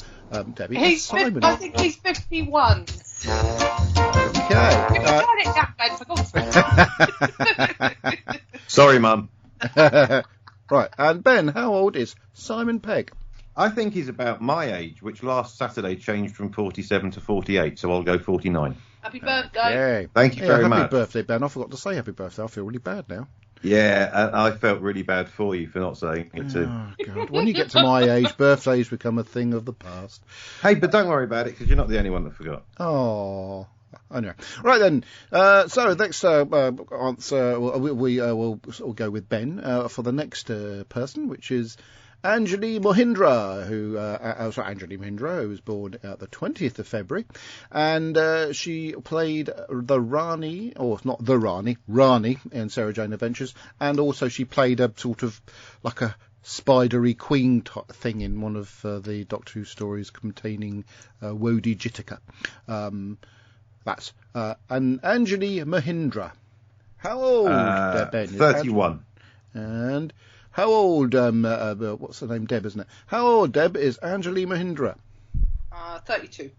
Debbie? He's Simon. I think he's 51. Okay. Sorry, Mum. Right, and Ben, how old is Simon Pegg? I think he's about my age, which last Saturday changed from 47 to 48, so I'll go 49. Happy birthday. Okay. Thank you very much. Happy birthday, Ben. I forgot to say happy birthday. I feel really bad now. Yeah, and I felt really bad for you for not saying it too. Oh, God. When you get to my age, birthdays become a thing of the past. Hey, but don't worry about it, because you're not the only one that forgot. Oh, anyway. Right then, so next answer, we'll go with Ben for the next person, which is Anjali Mohindra, who was born the 20th of February, and she played the Rani, or not the Rani in Sarah Jane Adventures, and also she played a sort of like a spidery queen type thing in one of the Doctor Who stories containing Wodi Jitaka. That's and Anjali Mohindra. How old, Ben? 31. And how old, what's the name, Deb, isn't it? How old, Deb, is Anjali Mohindra? 32.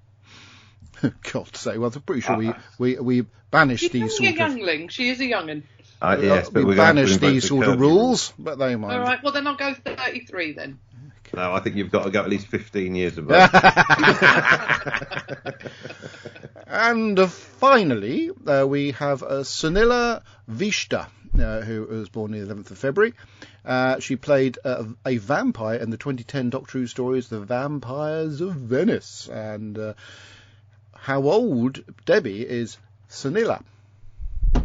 God say, well, I'm pretty sure we banished these sort of... She's a youngling. She is a youngin'. Yes, but we banished these sort of rules, but they mind. All right, well, then I'll go 33 then. Okay. No, I think you've got to go at least 15 years above. And finally, we have Sunila Vishta, who was born on the 11th of February. She played a vampire in the 2010 Doctor Who stories, The Vampires of Venice. And how old, Debbie, is Sunila?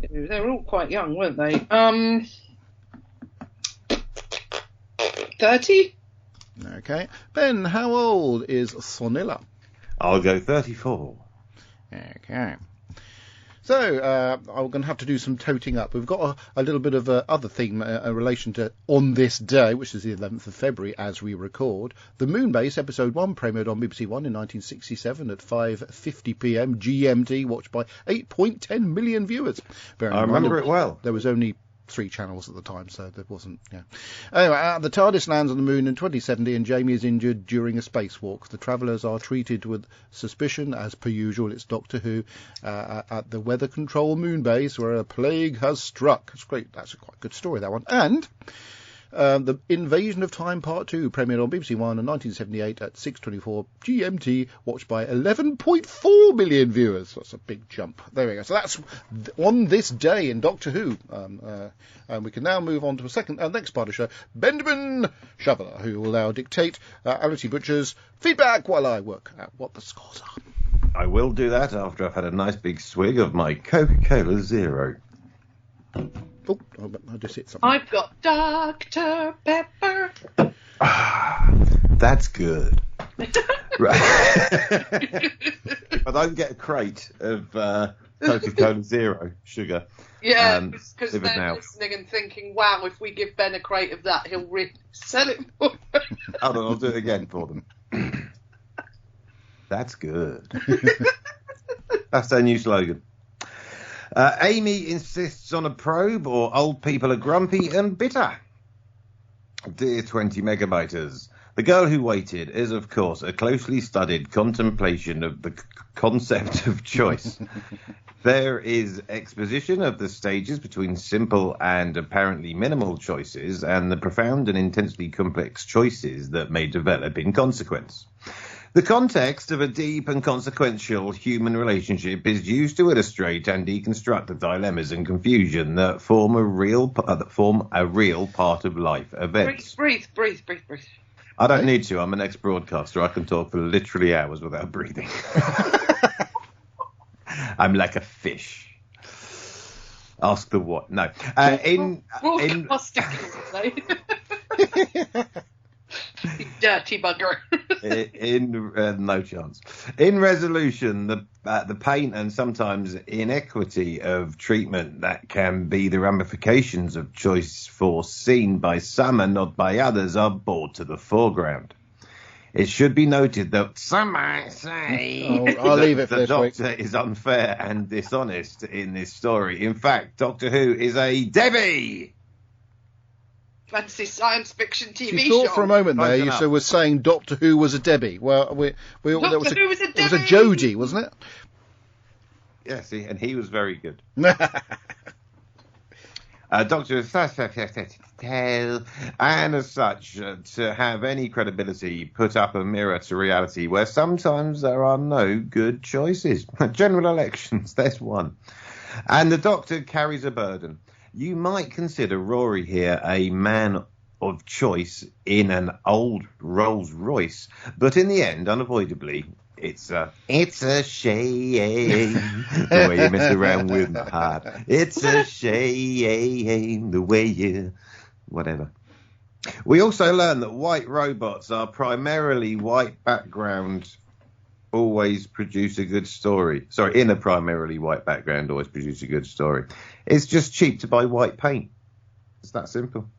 They were all quite young, weren't they? 30? Okay. Ben, how old is Sunila? I'll go 34. Okay. So, I'm going to have to do some toting up. We've got a little bit of other theme in relation to On This Day, which is the 11th of February as we record. The Moonbase, Episode 1, premiered on BBC One in 1967 at 5:50 p.m. GMT, watched by 8.10 million viewers. I remember it well. There was only 3 channels at the time, so there wasn't... Yeah. Anyway, the TARDIS lands on the moon in 2070 and Jamie is injured during a spacewalk. The travellers are treated with suspicion, as per usual. It's Doctor Who at the Weather Control Moon Base where a plague has struck. It's great. That's a quite good story, that one. And... the Invasion of Time Part 2 premiered on BBC One in 1978 at 6:24 GMT, watched by 11.4 million viewers. That's a big jump. There we go. So that's On This Day in Doctor Who. And we can now move on to a next part of the show. Benjamin Shoveler, who will now dictate Alan T. Butcher's feedback while I work out what the scores are. I will do that after I've had a nice big swig of my Coca-Cola Zero. Oh, I just hit something. I've got Dr. Pepper. That's good. Right. If I don't get a crate of Coca-Cola Zero sugar. Yeah, because they're listening and thinking, wow, if we give Ben a crate of that, he'll sell it for us. Hold on, I'll do it again for them. That's good. That's their new slogan. Amy insists on a probe, or old people are grumpy and bitter. Dear 20 megabyters, The Girl Who Waited is, of course, a closely studied contemplation of the concept of choice. There is exposition of the stages between simple and apparently minimal choices and the profound and intensely complex choices that may develop in consequence. The context of a deep and consequential human relationship is used to illustrate and deconstruct the dilemmas and confusion that form a real part of life events. Breathe. I don't need to. I'm an ex-broadcaster. I can talk for literally hours without breathing. I'm like a fish. Ask the what? No. You dirty bugger. No chance. In resolution, the pain and sometimes inequity of treatment that can be the ramifications of choice foreseen by some and not by others are brought to the foreground. It should be noted that some might say I'll leave it for the this week. Doctor is unfair and dishonest in this story. In fact, Doctor Who is a Debbie. Fantasy science fiction TV You show. thought for a moment there you were saying Doctor Who was a Debbie. Well, Doctor Who was a Debbie. It was a Jodie, wasn't it? Yes, and he was very good. Doctor and as such, to have any credibility, put up a mirror to reality where sometimes there are no good choices. General elections, there's one. And the Doctor carries a burden. You might consider Rory here a man of choice in an old Rolls Royce, but in the end, unavoidably, it's a shame the way you mess around with my heart. It's a shame the way you... whatever. We also learn that white robots are primarily white background, always produce a good story. Sorry, in a primarily white background, always produce a good story. It's just cheap to buy white paint. It's that simple.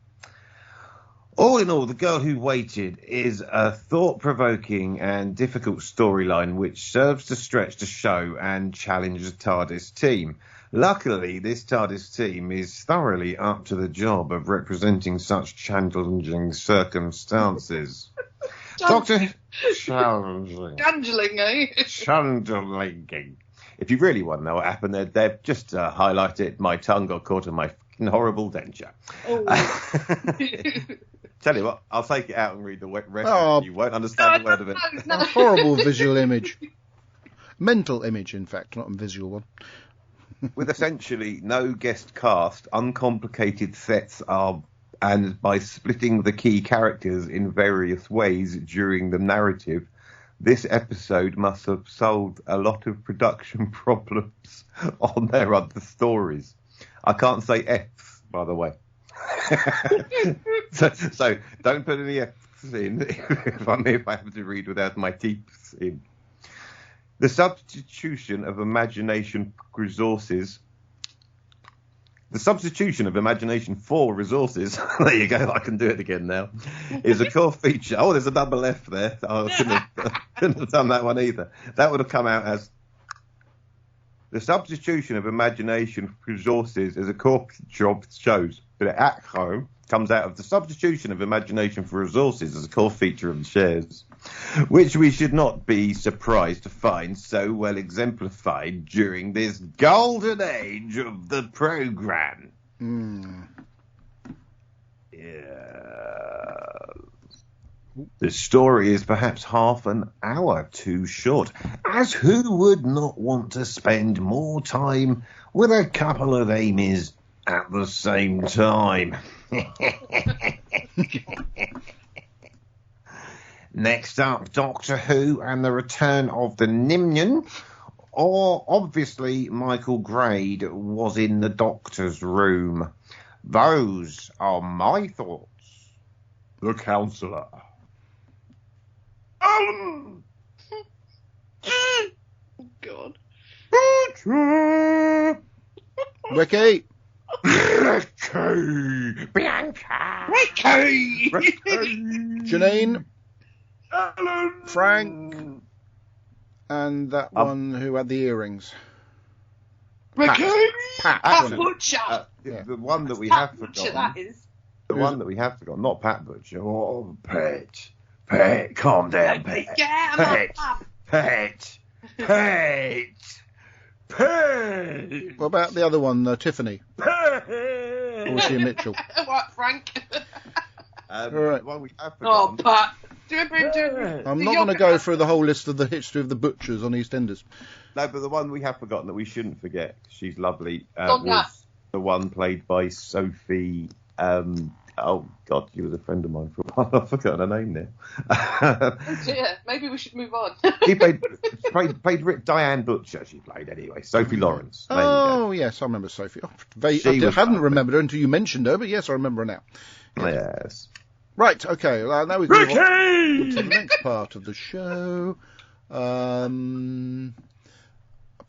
All in all, The Girl Who Waited is a thought-provoking and difficult storyline which serves to stretch the show and challenge the TARDIS team. Luckily, this TARDIS team is thoroughly up to the job of representing such challenging circumstances. Doctor... Challenging. Chandling, eh? Chandling. If you really want to know what happened there, just highlight it. My tongue got caught in my fucking horrible denture. Tell you what, I'll take it out and read the rest. You won't understand a word of it. No. A horrible visual image. Mental image, in fact, not a visual one. With essentially no guest cast, uncomplicated sets are... and by splitting the key characters in various ways during the narrative, this episode must have solved a lot of production problems on their other stories. I can't say F's, by the way. so don't put any F's in if I have to read without my teeth in. The substitution of imagination resources... The substitution of imagination for resources, there you go, I can do it again now, is a core feature. Oh, there's a double F there. Oh, I couldn't have done that one either. That would have come out as... The substitution of imagination for resources is a core feature of shows. But at home comes out of the substitution of imagination for resources as a core feature of the shares, which we should not be surprised to find so well exemplified during this golden age of the programme. Yeah. The story is perhaps half an hour too short, as who would not want to spend more time with a couple of Amy's at the same time? Next up, Doctor Who and the Return of the Nimnion. Or, obviously, Michael Grade was in the Doctor's room. Those are my thoughts. The Counsellor. God. Ricky. Bianca. Ricky. Janine. Alan. Frank. And that one who had the earrings. Ricky. Pat Butcher. The one that we have Butcher, forgotten. that is. The one that we have forgotten, not Pat Butcher. Oh, Pet. Pet, calm down, Pet. Pet. Pet. Pet. Pet. What about the other one, Tiffany? Or was she a Mitchell? What, Frank? All right. The one we have Oh, forgotten. Pat. Do you remember I'm not going to go through the whole list of the history of the butchers on EastEnders. No, but the one we have forgotten that we shouldn't forget, she's lovely, was the one played by Sophie. Oh, God, she was a friend of mine for a while. I've forgotten her name now. Oh, dear. Maybe we should move on. She played Diane Butcher, she played anyway. Sophie Lawrence. Oh, yes, I remember Sophie. I hadn't remembered her until you mentioned her, but yes, I remember her now. Yes. Right, okay. Now we can move on to the next part of the show.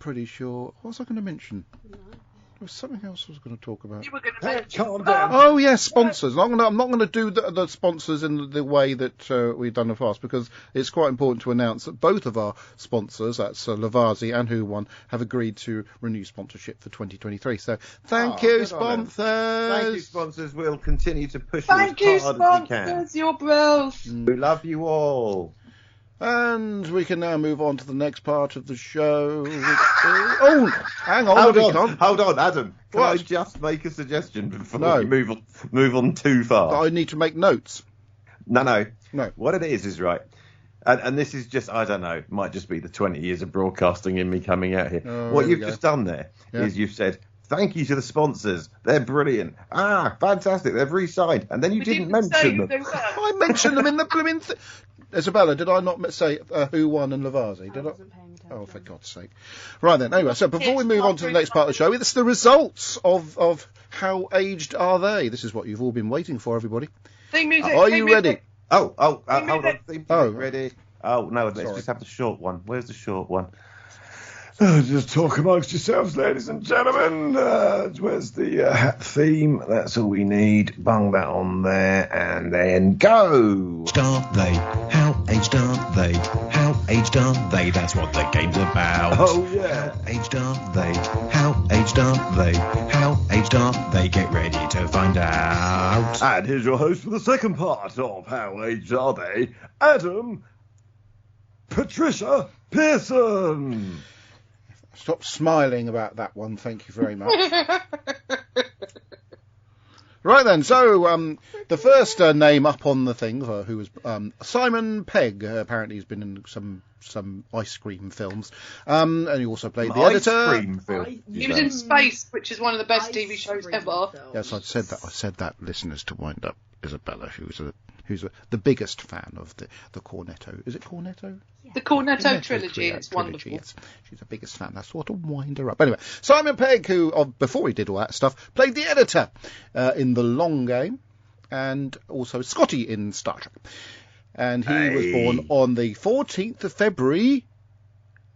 Pretty sure. What was I going to mention? There was something else I was going to talk about. You were going to mention. Oh, yes, sponsors. I'm not going to do the sponsors in the way that we've done in the past, because it's quite important to announce that both of our sponsors, that's Lavazzi and Who Won, have agreed to renew sponsorship for 2023. So thank you, sponsors. Thank you, sponsors. We'll continue to push Thank you you, as hard as we can. sponsors. You're brilliant. We love you all. And we can now move on to the next part of the show. Oh, hang on. Hold on, Adam. Can What? I just make a suggestion before we move on too far? I need to make notes. No. No. What it is right. And this is just, I don't know, might just be the 20 years of broadcasting in me coming out here. What you've just done there is you've said, thank you to the sponsors. They're brilliant. Fantastic. They've re-signed. And then you didn't mention them. I mentioned them in the blooming thing. Isabella, did I not say Who Won and Lavazzi? Did I? Oh, for God's sake. Right then, anyway, so before we move on to the next part of the show, it's the results of How Aged Are They? This is what you've all been waiting for, everybody. Theme music. Are you ready? Hold on. Theme music ready. Oh, no, let's Sorry. just have the short one. Where's the short one? Just talk amongst yourselves, ladies and gentlemen. Where's the theme? That's all we need. Bung that on there and then go. Are they? How aged are they? How aged are they? That's what the game's about. Oh, yeah. How aged are they? How aged are they? How aged are they? Get ready to find out. And here's your host for the second part of How Aged Are They? Adam Patricia Pearson. Stop smiling about that one, thank you very much. Right then, so the first name up on the thing, who was Simon Pegg. Apparently he's been in some ice cream films, and he also played the editor. Ice cream film. He was in Space, which is one of the best TV shows ever. Yes, I said that, listeners, to wind up Isabella, who's the biggest fan of the Cornetto. Is it Cornetto? The Cornetto trilogy. It's wonderful. Yes. She's the biggest fan. That's what to wind her up. Anyway, Simon Pegg, who, before he did all that stuff, played the editor in The Long Game, and also Scotty in Star Trek. And he was born on the 14th of February,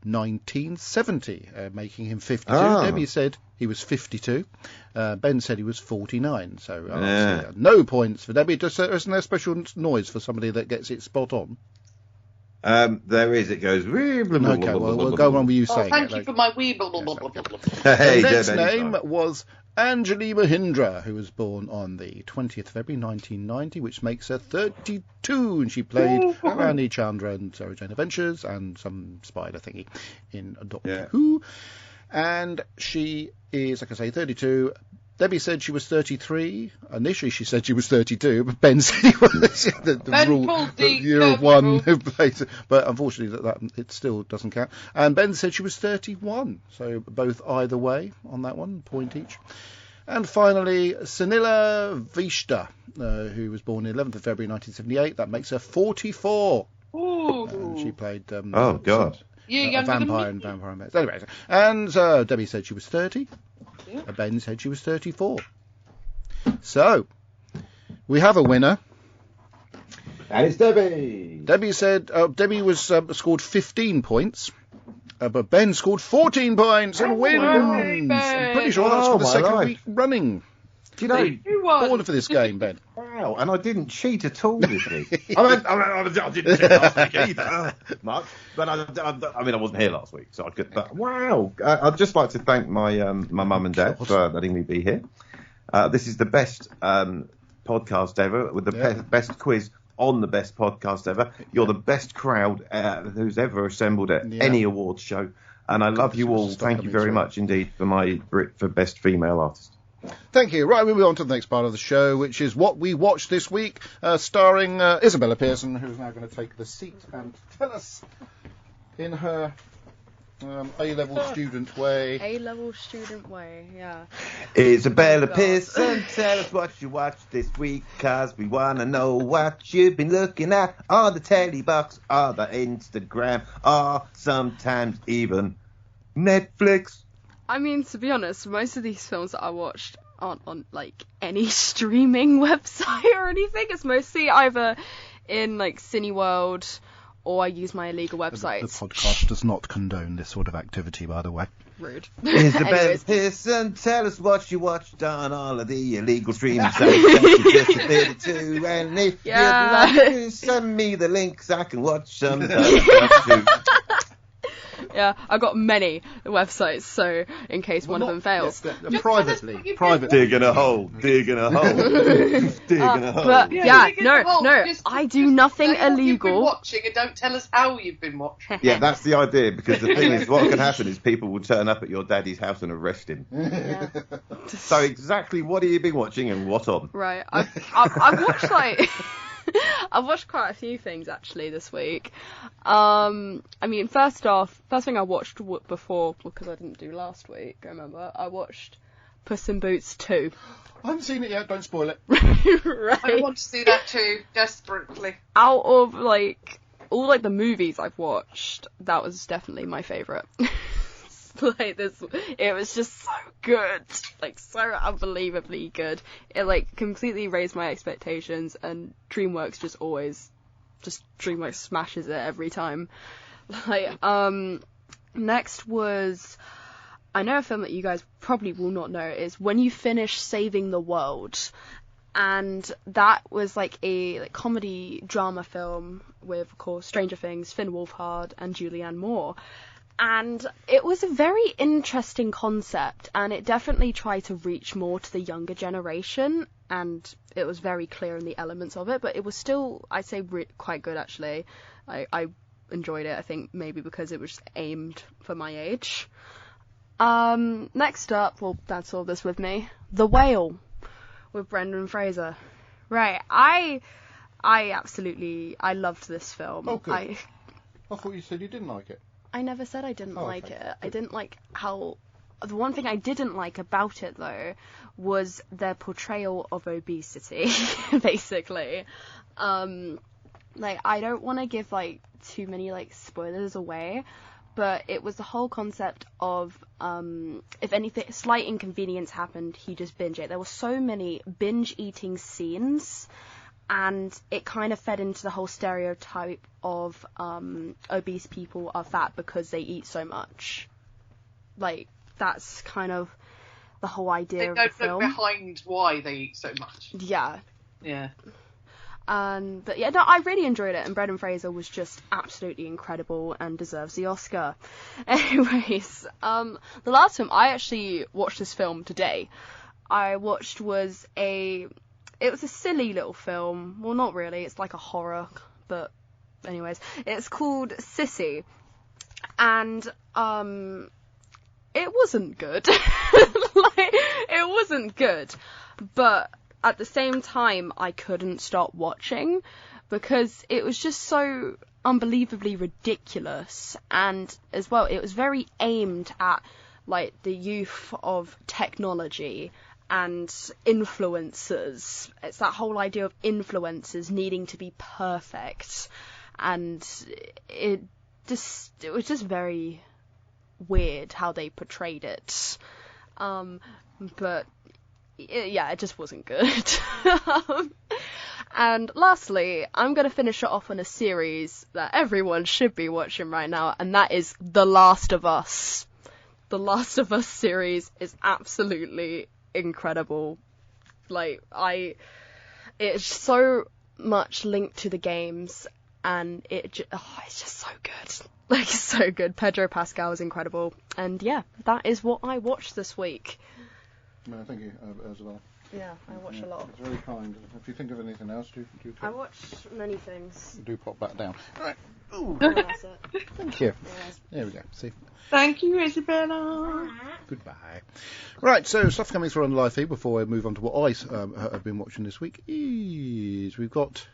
1970, making him 52. Debbie said he was 52. Ben said he was 49. So no points for Debbie. Isn't there special noise for somebody that gets it spot on? There is. It goes. Okay, well, we'll go on with you saying thank it. you for my wee blah, blah, blah, blah, blah, blah. The next name was Anjali Mahindra, who was born on the 20th of February 1990, which makes her 32, and she played Rani Chandra and Sarah Jane Adventures and some spider thingy in Doctor Who. And she is, like I say, 32. Debbie said she was 33. Initially, she said she was 32, but Ben said he was the year of one who played. But unfortunately, that it still doesn't count. And Ben said she was 31. So both either way on that one, point each. And finally, Sunila Vishta, who was born on the 11th of February 1978. That makes her 44. Ooh. She played. Oh God. A vampire and vampire and anyway, and Debbie said she was 30. Ben said she was 34. So we have a winner, and it's Debbie. Debbie said Debbie was scored 15 points, but Ben scored 14 points and wins. I'm pretty sure that's for the second week running. Do you know, you won. Order for this game, Ben. Wow, and I didn't cheat at all this week. I didn't cheat last week either, much. But I wasn't here last week, so I could. But wow, I'd just like to thank my my mum and dad for letting me be here. This is the best podcast ever, with the best quiz on the best podcast ever. You're the best crowd who's ever assembled at any awards show, and I love you all. Thank you very much indeed for my Brit for best female artist. Thank you. Right, we'll move on to the next part of the show, which is what we watched this week, starring Isabella Pearson, who's now going to take the seat and tell us in her A-level student way. A-level student way, yeah. Isabella Pearson, tell us what you watched this week, 'cause we want to know what you've been looking at on the telly box, or the Instagram, or sometimes even Netflix. I mean, to be honest, most of these films that I watched aren't on, like, any streaming website or anything. It's mostly either in, like, Cineworld, or I use my illegal websites. The podcast does not condone this sort of activity, by the way. Rude. Isabella Pearson, tell us what you watched on all of the illegal streaming sites that you just admitted to, and if you'd like to send me the links, I can watch some. Yeah, I've got many websites, so in case one of them fails. Yes, privately. Digging a hole. Digging a hole. But yeah, no, I do nothing illegal. You've been watching, and don't tell us how you've been watching. Yeah, that's the idea, because the thing is, what can happen is people will turn up at your daddy's house and arrest him. Yeah. So exactly what have you been watching and what on? Right, I've watched like... I've watched quite a few things actually this week. I mean, first thing I watched before, because I didn't do last week, remember, I watched Puss in Boots 2. I haven't seen it yet, don't spoil it. Right. I want to see that too, desperately. Out of, like, all, like, the movies I've watched, that was definitely my favourite. Like, it was just so good, like, so unbelievably good. It, like, completely raised my expectations, and DreamWorks DreamWorks smashes it every time. Like, next was, I know a film that you guys probably will not know, is When You Finish Saving the World. And that was, like, a comedy drama film with, of course, Stranger Things, Finn Wolfhard, and Julianne Moore. And it was a very interesting concept, and it definitely tried to reach more to the younger generation, and it was very clear in the elements of it, but it was still, I'd say, quite good, actually. I enjoyed it, I think, maybe because it was aimed for my age. Next up, well, Dad saw this with me, The Whale, with Brendan Fraser. Right, I loved this film. Oh, good. I thought you said you didn't like it. I never said I didn't like it. I didn't like how... The one thing I didn't like about it, though, was their portrayal of obesity, basically. Like, I don't want to give, like, too many, like, spoilers away, but it was the whole concept of, if anything, slight inconvenience happened, he just binge it. There were so many binge-eating scenes, and it kind of fed into the whole stereotype of obese people are fat because they eat so much. Like, that's kind of the whole idea of the film. They don't look behind why they eat so much. Yeah. Yeah. But yeah, no, I really enjoyed it, and Brendan Fraser was just absolutely incredible and deserves the Oscar. Anyways, the last film, I actually watched this film today. It was a silly little film. Well, not really. It's like a horror, but anyways, it's called Sissy, and it wasn't good. Like, it wasn't good, but at the same time, I couldn't stop watching because it was just so unbelievably ridiculous, and as well, it was very aimed at, like, the youth of technology and influencers. It's that whole idea of influencers needing to be perfect, and it was just very weird how they portrayed it. But yeah, it just wasn't good. And lastly, I'm going to finish it off on a series that everyone should be watching right now, and that is The Last of Us. The Last of Us series is absolutely incredible. Like, it's so much linked to the games, and it's just so good. Like, so good. Pedro Pascal is incredible, and yeah, that is what I watched this week. No, thank you as well. Yeah, I watched a lot. It's very kind. If you think of anything else, do I watched many things. Do pop back down. Right. Ooh, Oh, that's it. thank you. There we go. See. Thank you, Isabella. Goodbye. Right, so stuff coming through on the live feed before I move on to what I have been watching this week is we've got.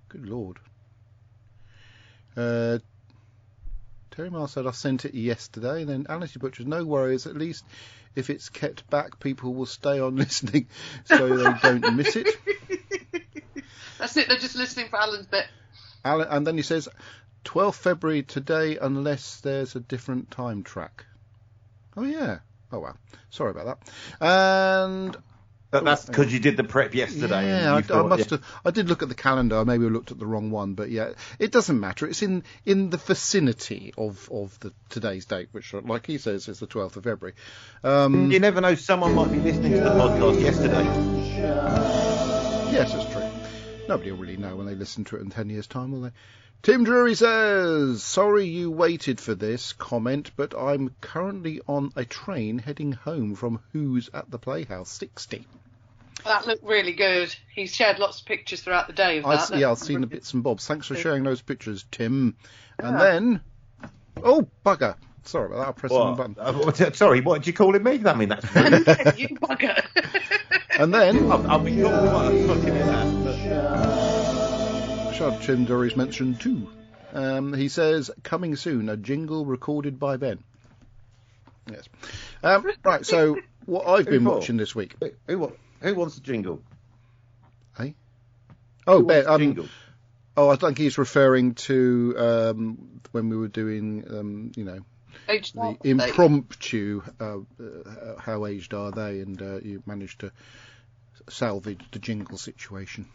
Good Lord. Terry Miles said I sent it yesterday, and then Alice Butchers, no worries, at least if it's kept back, people will stay on listening so they don't miss it. That's it, they're just listening for Alan's bit. Alan, and then he says, 12th February today, unless there's a different time track. Oh, yeah. Oh, well. Sorry about that. And... But that's because you did the prep yesterday. Yeah, and I must have. I did look at the calendar. Maybe I looked at the wrong one, but yeah, it doesn't matter. It's in the vicinity of the today's date, which, like he says, is the 12th of February. You never know. Someone might be listening to the podcast yesterday. Yes, that's true. Nobody will really know when they listen to it in 10 years' time, will they? Tim Drury says, sorry you waited for this comment, but I'm currently on a train heading home from Who's at the Playhouse 60. That looked really good. He's shared lots of pictures throughout the day of that. I've seen the bits and bobs. Thanks for sharing those pictures, Tim. And then... Oh, bugger. Sorry about that. I pressed the wrong button. Sorry, what did you call me? I mean, that's rude. You bugger. And then... I'll be cool with what I'm looking at that. Tim Dury's mentioned too. He says, coming soon, a jingle recorded by Ben. Yes. Right, so what I've been watching this week. Who wants a jingle? Hey? Oh, Ben. Jingle? I think he's referring to when we were doing, the impromptu, how aged are they, and you managed to salvage the jingle situation.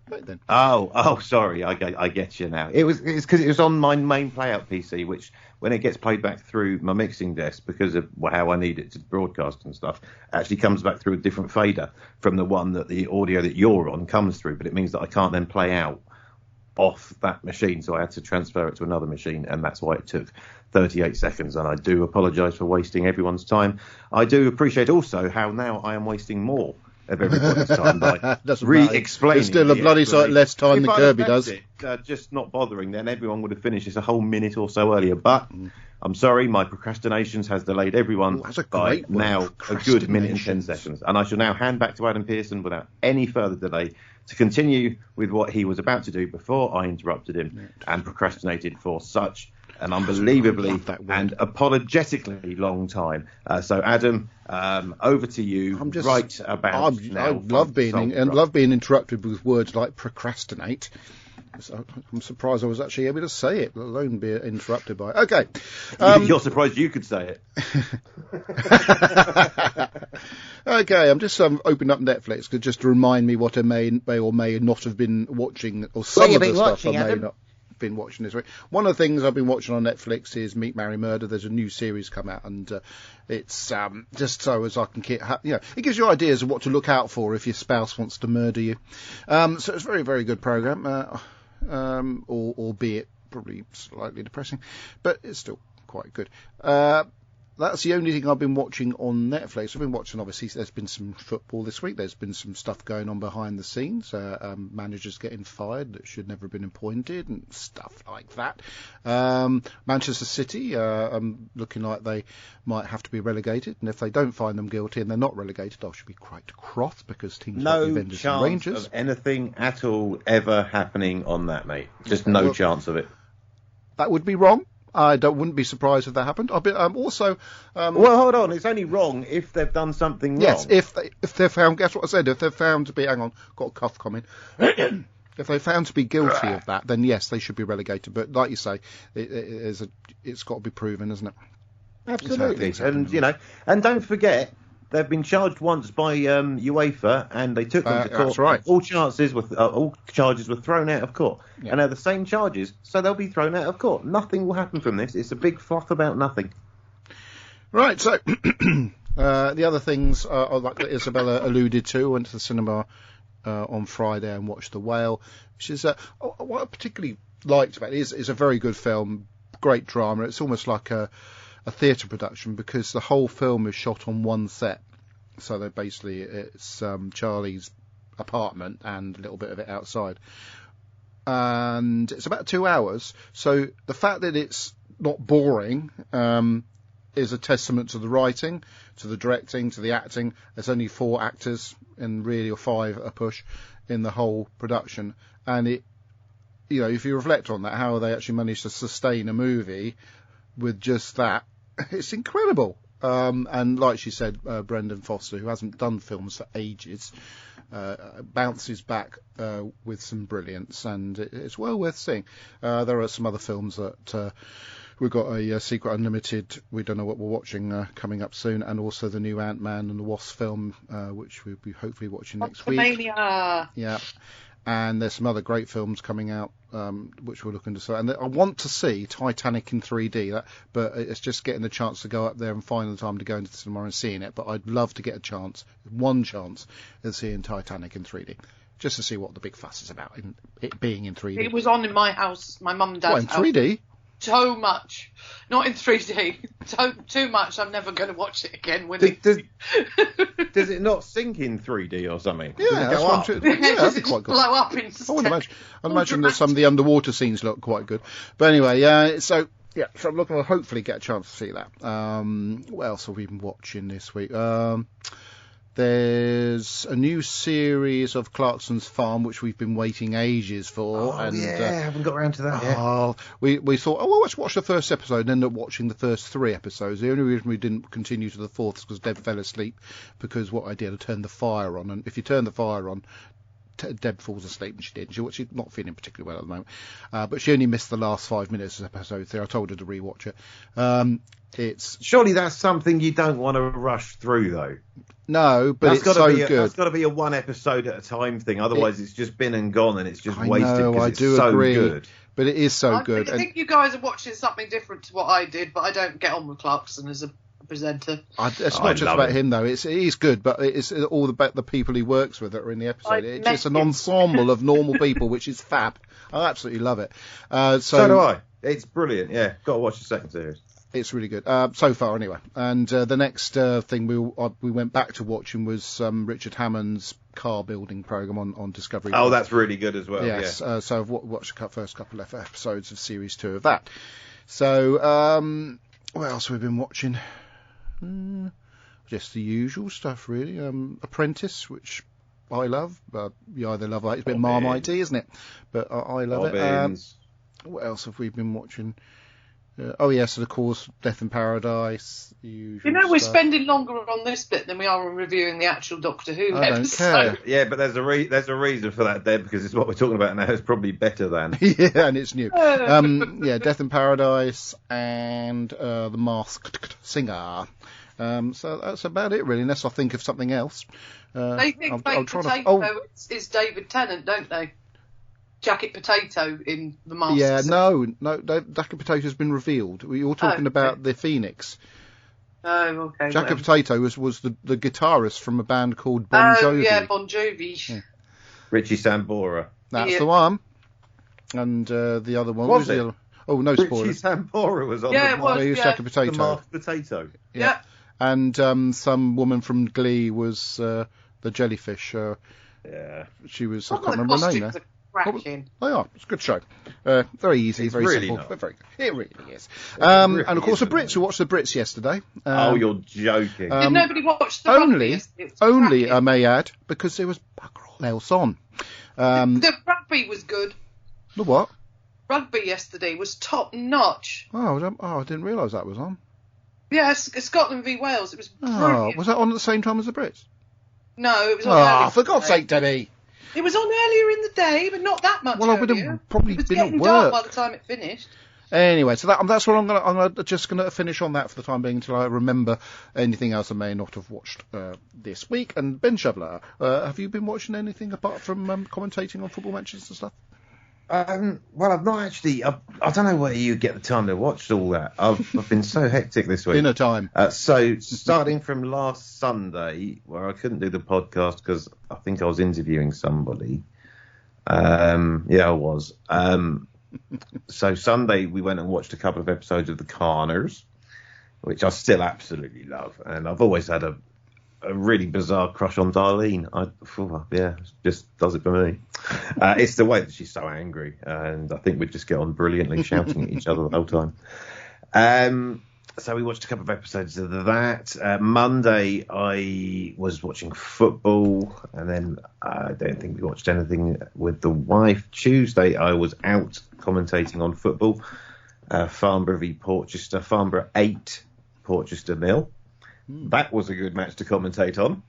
Right then. Oh, sorry, I get you now. It's because it was on my main playout PC, which when it gets played back through my mixing desk, because of how I need it to broadcast and stuff, actually comes back through a different fader from the one that the audio that you're on comes through. But it means that I can't then play out off that machine, so I had to transfer it to another machine, and that's why it took 38 seconds. And I do apologise for wasting everyone's time. I do appreciate also how now I am wasting more of everybody's time by re-explaining. There's still a bloody sight less time than Kirby does. Just not bothering, then everyone would have finished this a whole minute or so earlier. But I'm sorry, my procrastinations has delayed everyone by now a good minute and 10 seconds. And I shall now hand back to Adam Pearson without any further delay to continue with what he was about to do before I interrupted him and procrastinated for such an unbelievably and apologetically long time. So, Adam, over to you. Right about now. I love being interrupted with words like procrastinate. So I'm surprised I was actually able to say it, let alone be interrupted by it. Okay. You're surprised you could say it. Okay, I'm just opening up Netflix just to remind me what I may or may not have been watching, or some of the stuff I may not been watching this week. One of the things I've been watching on Netflix is Meet, Marry, Murder. There's a new series come out, and it's just so as I can keep, it gives you ideas of what to look out for if your spouse wants to murder you. So it's a very, very good program, albeit probably slightly depressing, but it's still quite good. That's the only thing I've been watching on Netflix. I've been watching, obviously, there's been some football this week. There's been some stuff going on behind the scenes. Managers getting fired that should never have been appointed and stuff like that. Manchester City looking like they might have to be relegated. And if they don't find them guilty and they're not relegated, I should be quite cross because teams like Juventus and Rangers. No chance of anything at all ever happening on that, mate. Just no chance of it. That would be wrong. I wouldn't be surprised if that happened. Also, well, hold on. It's only wrong if they've done something wrong. Yes, if they're found. Guess what I said? If they're found to be, hang on, got a cough coming. If they're found to be guilty of that, then yes, they should be relegated. But like you say, it's got to be proven, isn't it? Absolutely. And and don't forget, they've been charged once by UEFA, and they took them to court. That's right. All charges were thrown out of court, and they're the same charges, so they'll be thrown out of court. Nothing will happen from this. It's a big fluff about nothing. Right. So the other things, like Isabella alluded to, went to the cinema on Friday and watched The Whale, which is what I particularly liked about it is a very good film, great drama. It's almost like a theatre production because the whole film is shot on one set. So that basically it's Charlie's apartment and a little bit of it outside. and it's about 2 hours. So the fact that it's not boring is a testament to the writing, to the directing, to the acting. There's only 4 actors, and really, or 5 a push, in the whole production. And it, you know, if you reflect on that, how they actually managed to sustain a movie with just that, it's incredible. And like she said, Brendan Foster, who hasn't done films for ages, bounces back with some brilliance, and it's well worth seeing. There are some other films that we've got a Secret Unlimited, we don't know what we're watching, coming up soon, and also the new Ant-Man and the Wasp film, which we'll be hopefully watching next week. Yeah. And there's some other great films coming out, which we're looking to see. And I want to see Titanic in 3D, but it's just getting the chance to go up there and find the time to go into the cinema and seeing it. But I'd love to get one chance of seeing Titanic in 3D, just to see what the big fuss is about, it being in 3D. It was on in my house, my mum and dad's house. What, in 3D? So much. Not in 3D. Too much. I'm never going to watch it again. Does it not sink in 3D or something? Yeah, that'd be quite good. Blow up instead. I'd imagine that some of the underwater scenes look quite good. But anyway, so I'm looking to hopefully get a chance to see that. What else have we been watching this week? There's a new series of Clarkson's Farm, which we've been waiting ages for. I haven't got around to that yet. We thought, well, let's watch the first episode and end up watching the first 3 episodes. The only reason we didn't continue to the 4th is because Deb fell asleep, because what I did, I turned the fire on, and if you turn the fire on, Deb falls asleep, and she did. She's not feeling particularly well at the moment, but she only missed the last 5 minutes of episode 3. I told her to rewatch it. Surely that's something you don't want to rush through, though. No, but it's so good. That's got to be a 1 episode at a time thing. Otherwise, it's just been and gone, and it's just wasted. I do agree. Good. But it is so good. I think you guys are watching something different to what I did, but I don't get on with Clarkson as a presenter. It's not just about him, though. He's good, but it's all about the people he works with that are in the episode. It's just an ensemble of normal people, which is fab. I absolutely love it. So do I. It's brilliant. Yeah, got to watch the second series. It's really good, so far anyway. And the next thing we went back to watching was Richard Hammond's car building program on Discovery. Oh, that's really good as well. Yes, yeah. So I've watched the first couple of episodes of series 2 of that. So what else have we been watching? Just the usual stuff, really. Apprentice, which I love. You either love it. It's a bit Marmite-y, isn't it? But I love it. What else have we been watching? So of course, Death in Paradise. We're spending longer on this bit than we are on reviewing the actual Doctor Who episode. Don't care. Yeah, but there's a reason for that, Deb, because it's what we're talking about now. It's probably better than. Yeah, and it's new. Death in Paradise and The Masked Singer. So that's about it, really, unless I think of something else. They think Baked Potato is David Tennant, don't they? Jacket Potato in The Masked Singer. No, Jacket Potato's been revealed. You're talking about the Phoenix. Oh, okay. Jacket Potato was the guitarist from a band called Bon Jovi. Oh, yeah, Bon Jovi. Yeah. Richie Sambora. That's the one. And the other one was the other. Oh, no spoilers. Richie Sambora was on Jacket Potato. The Masked Potato. Yeah. And some woman from Glee was the jellyfish. She was, I can't remember her name now. They are. It's a good show. Very easy, very really simple. But very, it really is. And of course, the Brits. We watched the Brits yesterday. You're joking. Did nobody watch the rugby? Only, I may add, because there was bugger all else on. The rugby was good. The what? Rugby yesterday was top notch. I didn't realise that was on. Yeah, Scotland v Wales. It was brilliant. Was that on at the same time as the Brits? No, it was on. For God's sake, Debbie. It was on earlier in the day, but not that much. Well, I would have probably been at work dark by the time it finished. Anyway, so that's what I'm just gonna finish on that for the time being until I remember anything else I may not have watched this week. And Ben Shoveler, have you been watching anything apart from commentating on football matches and stuff? Well, I've not actually. I don't know where you get the time to watch all that. I've been so hectic this week. Dinner time. So starting from last Sunday, where I couldn't do the podcast because I think I was interviewing somebody. I was. So Sunday we went and watched a couple of episodes of The Carners, which I still absolutely love, and I've always had a a really bizarre crush on Darlene. It just does it for me. It's the way that she's so angry, and I think we just get on brilliantly, shouting at each other the whole time. So we watched a couple of episodes of that. Monday, I was watching football, and then I don't think we watched anything with the wife. Tuesday, I was out commentating on football. Farnborough v Portchester. Farnborough 8, Portchester 0. That was a good match to commentate on.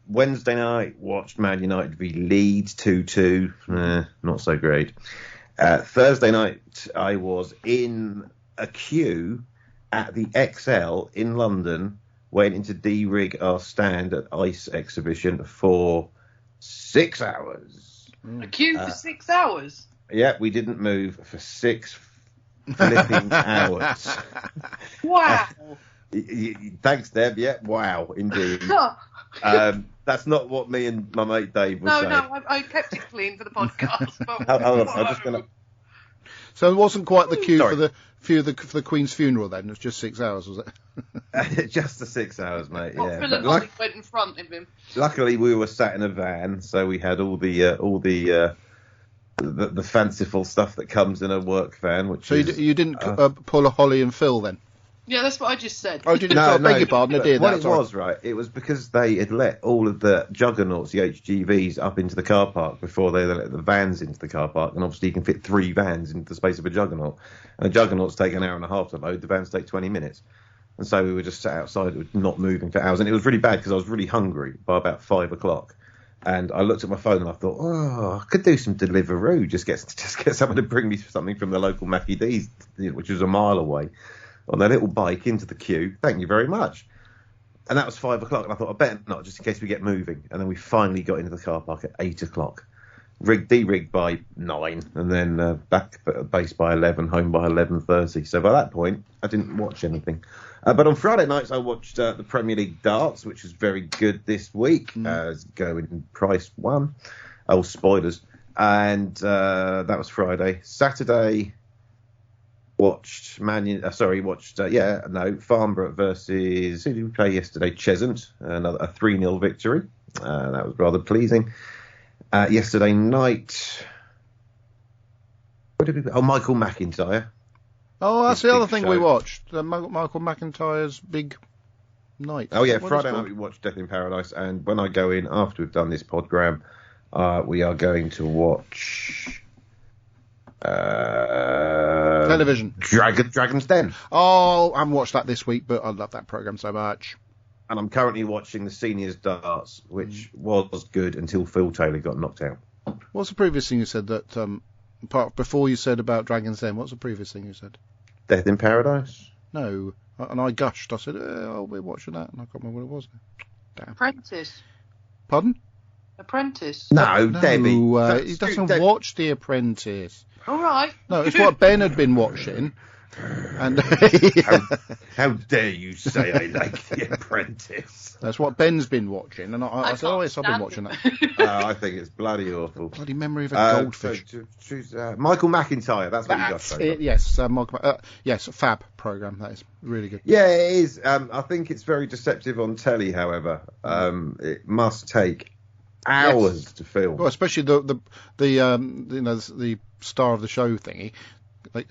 Wednesday night, watched Man United v Leeds 2-2. Not so great. Thursday night, I was in a queue at the XL in London, waiting to de-rig our stand at Ice Exhibition for 6 hours. A queue for 6 hours? Yeah, we didn't move for 6 flipping hours. Wow. Thanks, Deb. Yeah, wow, indeed. That's not what me and my mate Dave was saying. No, I kept it clean for the podcast. Hold on, I'm just going to... So it wasn't quite the queue for the Queen's funeral then. It was just 6 hours, was it? Just the 6 hours, mate. Yeah. Phil and Ollie went in front of him. Luckily, we were sat in a van, so we had all the fanciful stuff that comes in a work van. Which so you didn't pull a Holly and Phil then? Yeah, that's what I just said. Oh, did you? No, beg your pardon, I did. What it was, right, it was because they had let all of the juggernauts, the HGVs, up into the car park before they let the vans into the car park. And obviously you can fit 3 vans into the space of a juggernaut. And the juggernauts take an hour and a half to load, the vans take 20 minutes. And so we were just sat outside, not moving for hours. And it was really bad because I was really hungry by about 5 o'clock. And I looked at my phone and I thought, I could do some Deliveroo, just get someone to bring me something from the local Mackie D's, which was a mile away, on their little bike into the queue. Thank you very much. And that was 5 o'clock, and I thought, I better not, just in case we get moving. And then we finally got into the car park at 8 o'clock. De-rigged by 9, and then back at base by 11, home by 11:30. So by that point, I didn't watch anything. But on Friday nights, I watched the Premier League darts, which was very good this week. Going Price 1. Oh, spoilers. And that was Friday. Saturday... Watched Farnborough versus, who did we play yesterday? Cheshunt, a 3-0 victory. That was rather pleasing. Yesterday night, what did we play? Oh, Michael McIntyre. Oh, that's the other thing we watched. Michael McIntyre's big night. Oh, yeah, Friday night we watched Death in Paradise, and when I go in, after we've done this podgram, we are going to watch... television. Dragon's Den. Oh, I haven't watched that this week, but I love that programme so much. And I'm currently watching the Seniors Darts, which was good until Phil Taylor got knocked out. What's the previous thing you said that, before you said about Dragon's Den, what's the previous thing you said? Death in Paradise? No. And I gushed. I said, we're watching that, and I can't remember what it was. Damn. Apprentice. Pardon? Apprentice. No, Debbie. He doesn't watch The Apprentice. All right. No, it's what Ben had been watching. And how dare you say I like The Apprentice? That's what Ben's been watching, and I said, yes, I've been watching that. I think it's bloody awful. Bloody memory of a goldfish. Michael McIntyre, that's what you got to say. Yes, yes, a fab programme, that is really good. Yeah, it is. I think it's very deceptive on telly, however. It must take hours to film. Well, especially the star of the show thingy. They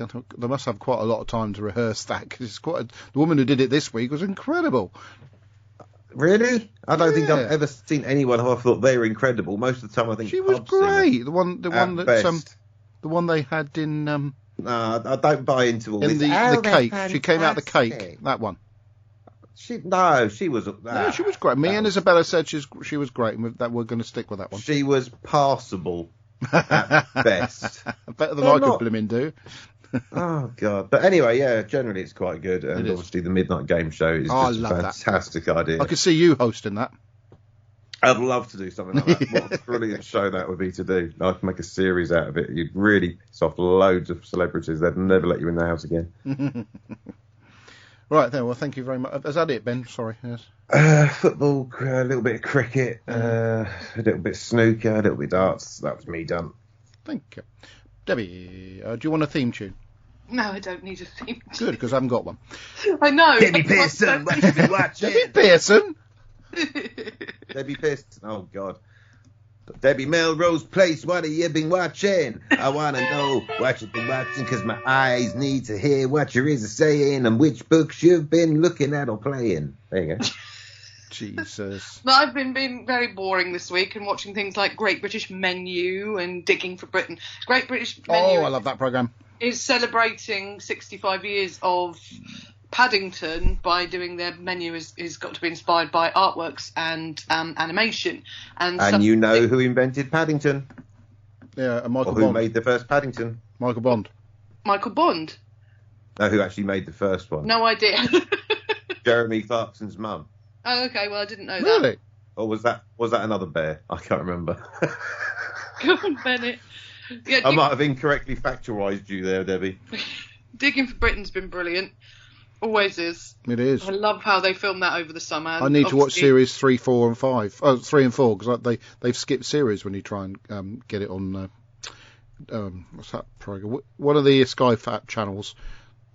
must have quite a lot of time to rehearse that, because the woman who did it this week was incredible. Really? I don't think I've ever seen anyone who I thought they were incredible. Most of the time, I think she was great. The one they had in. No, I don't buy into all in this. The cake. She came out the cake. That one. She was. No, she was great. Me and Isabella said she was great, and that we're going to stick with that one. She was passable at best. Better than I could blimmin' do. Oh God! But anyway, yeah. Generally, it's quite good, and obviously the Midnight Game Show is just a fantastic idea. I could see you hosting that. I'd love to do something like that. What a brilliant show that would be to do. I could make a series out of it. You'd really piss off loads of celebrities. They'd never let you in the house again. Right then. Well, thank you very much. Is that it, Ben? Sorry. Yes. Football, a little bit of cricket, a little bit of snooker, a little bit of darts. That was me done. Thank you, Debbie. Do you want a theme tune? No, I don't need a theme tune. Good, because I haven't got one. I know. Debbie Pearson, what have you been watching? Debbie Pearson? Debbie Pissed. Oh, God. Debbie Melrose Place, what have you been watching? I want to know what you've been watching, because my eyes need to hear what your ears are saying and which books you've been looking at or playing. There you go. Jesus. No, I've been being very boring this week and watching things like Great British Menu and Digging for Britain. Great British Menu. Oh, I love that programme. Is celebrating 65 years of Paddington by doing their menu is got to be inspired by artworks and animation. And you know who invented Paddington? Yeah, Michael Bond. Who made the first Paddington? Michael Bond. Michael Bond? No, who actually made the first one? No idea. Jeremy Clarkson's mum. Oh, okay, well, I didn't know that. Really? Or was that another bear? I can't remember. Go on, Bennett. Yeah, I might have incorrectly factualised you there, Debbie. Digging for Britain's been brilliant. Always is. It is. I love how they filmed that over the summer. I need to watch series 3, 4 and 5. Oh, 3 and 4, because they've skipped series when you try and get it on, what's that program? One of the Sky Fat channels.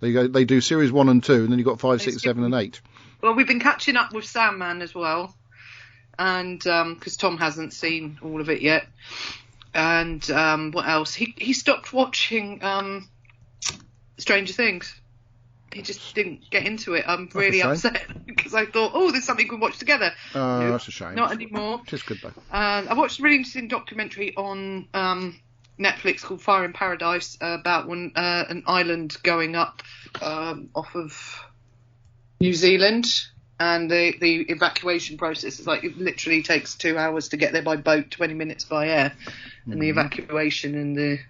They do series 1 and 2, and then you've got 5, 6, 7 and 8. Well, we've been catching up with Sandman as well. And, because Tom hasn't seen all of it yet. And, what else? He stopped watching, Stranger Things. He just didn't get into it. I'm really upset because I thought, there's something we can watch together. No, that's a shame. Not anymore. Just good though. I watched a really interesting documentary on Netflix called Fire in Paradise about an island going up off of New Zealand, and the evacuation process is like it literally takes 2 hours to get there by boat, 20 minutes by air, and the evacuation and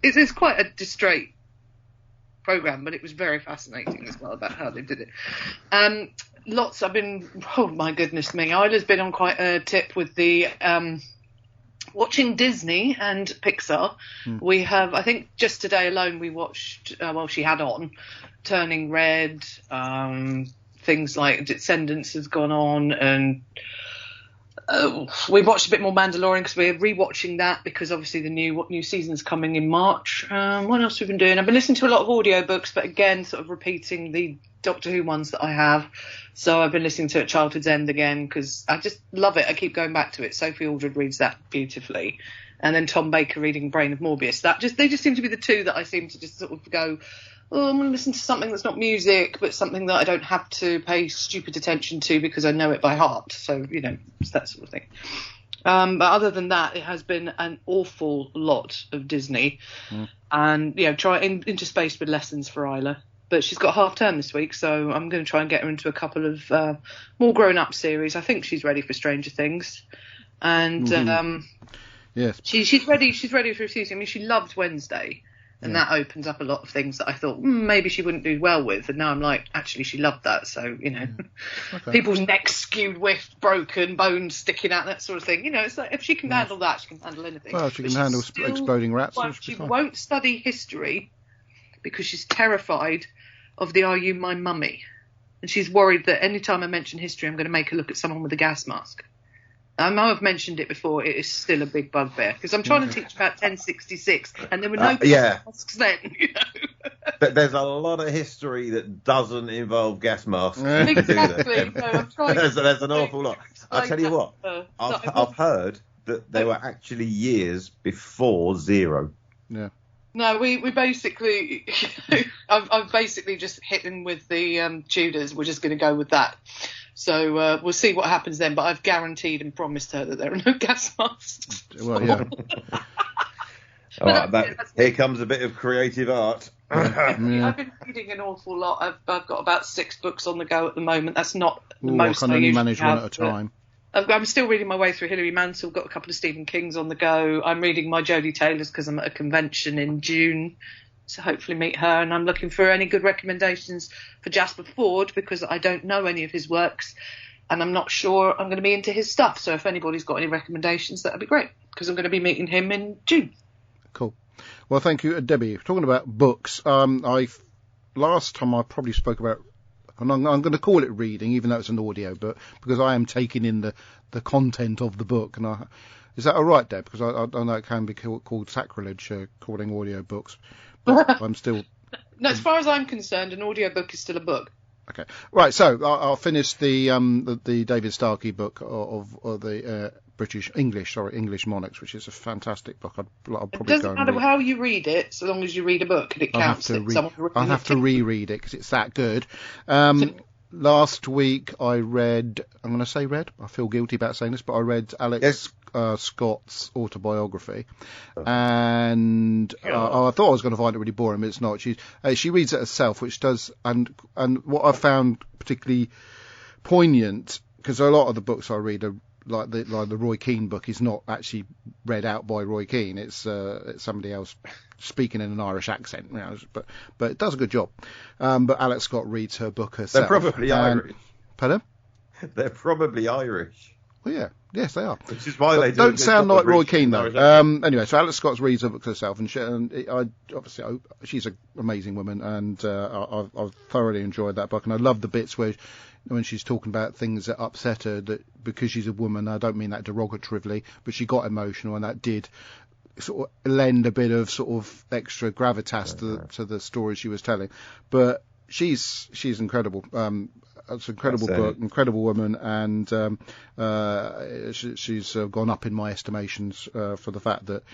it's quite a distrait program, but it was very fascinating as well about how they did it. Oh my goodness me, Isla's been on quite a tip with the watching Disney and Pixar. We have, I think just today alone we watched, she had on Turning Red, things like Descendants has gone on, and we watched a bit more Mandalorian because we're rewatching that because obviously the new season's coming in March. What else have we been doing? I've been listening to a lot of audiobooks, but again, sort of repeating the Doctor Who ones that I have. So I've been listening to At Childhood's End again because I just love it. I keep going back to it. Sophie Aldred reads that beautifully. And then Tom Baker reading Brain of Morbius. They just seem to be the two that I seem to just sort of go, I'm going to listen to something that's not music, but something that I don't have to pay stupid attention to because I know it by heart. So, it's that sort of thing. But other than that, it has been an awful lot of Disney. And, interspaced with lessons for Isla. But she's got half term this week, so I'm going to try and get her into a couple of more grown-up series. I think she's ready for Stranger Things. And yes, she's ready for a season. I mean, she loved Wednesday. And that opens up a lot of things that I thought maybe she wouldn't do well with. And now I'm like, actually, she loved that. So, people's necks skewed, whiffed, broken, bones sticking out, that sort of thing. It's like if she can handle that, she can handle anything. Well, she can handle exploding rats. She won't study history because she's terrified of the Are You My Mummy? And she's worried that any time I mention history, I'm going to make her look at someone with a gas mask. I know I've mentioned it before. It is still a big bugbear because I'm trying to teach about 1066, and there were no masks then. There's a lot of history that doesn't involve gas masks. Exactly. No, I'm trying. There's an awful lot. I'll tell you what. I've heard that there were actually years before zero. Yeah. No, we basically, I've basically just hit in with the Tudors. We're just going to go with that. So we'll see what happens then, but I've guaranteed and promised her that there are no gas masks. Well, yeah. Here comes a bit of creative art. I've been reading an awful lot. I've got about 6 books on the go at the moment. That's not the most I can only manage one at a time. I'm still reading my way through Hilary Mantel. Got a couple of Stephen Kings on the go. I'm reading my Jodie Taylors because I'm at a convention in June. So hopefully meet her, and I'm looking for any good recommendations for Jasper Ford because I don't know any of his works and I'm not sure I'm going to be into his stuff. So if anybody's got any recommendations, that would be great because I'm going to be meeting him in June. Cool. Well, thank you, Debbie. Talking about books, last time I probably spoke about, and I'm going to call it reading, even though it's an audio book, because I am taking in the content of the book. And is that all right, Deb? Because I know it can be called sacrilege, calling audio books. But I'm still. No, as far as I'm concerned, an audiobook is still a book. Okay. Right. So I'll finish the David Starkey book of the English monarchs, which is a fantastic book. I'll probably it doesn't matter how you read it, so long as you read a book and it counts. I'll have to reread it because it's that good. Last week I read. I'm going to say read. I feel guilty about saying this, but I read Alex Scott's autobiography, and I thought I was going to find it really boring, but it's not. She reads it herself, which does, and what I found particularly poignant, because a lot of the books I read are like the Roy Keane book is not actually read out by Roy Keane. It's somebody else speaking in an Irish accent, you know, but it does a good job. But Alex Scott reads her book herself. They're probably Irish. Pardon? They're probably Irish. Well, yeah. Yes, they are. Which is why they don't sound like Roy Keane, though. Anyway, so Alex Scott reads her book herself, and she's an amazing woman, and I've thoroughly enjoyed that book, and I love the bits when she's talking about things that upset her, that because she's a woman, I don't mean that derogatively, but she got emotional, and that did sort of lend a bit of sort of extra gravitas to the story she was telling. But she's incredible. It's an incredible book, incredible woman, and she's gone up in my estimations for the fact that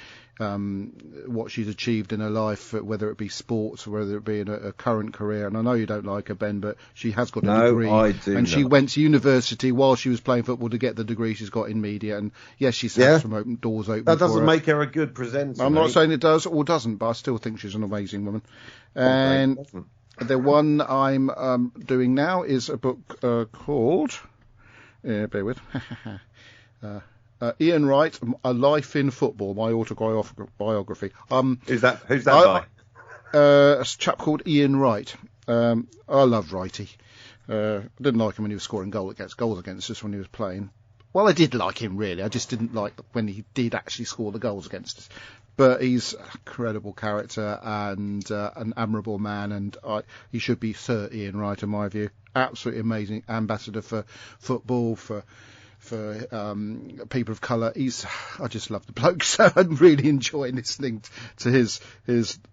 what she's achieved in her life, whether it be sports or whether it be in a current career. And I know you don't like her, Ben, but she has got a degree. I do. And she went to university while she was playing football to get the degree she's got in media. And yes, she's had some doors open. That doesn't make her a good presenter. I'm not saying it does or doesn't, but I still think she's an amazing woman. And the one I'm doing now is a book called, bear with, Ian Wright, A Life in Football, my autobiography. Who's that by? A chap called Ian Wright. I love Wrighty. I didn't like him when he was scoring goals against us when he was playing. Well, I did like him, really. I just didn't like when he did actually score the goals against us. But he's a credible character and an admirable man, and he should be Sir Ian Wright, in my view. Absolutely amazing ambassador for football, for people of colour. I just love the bloke, so I'm really enjoying listening to his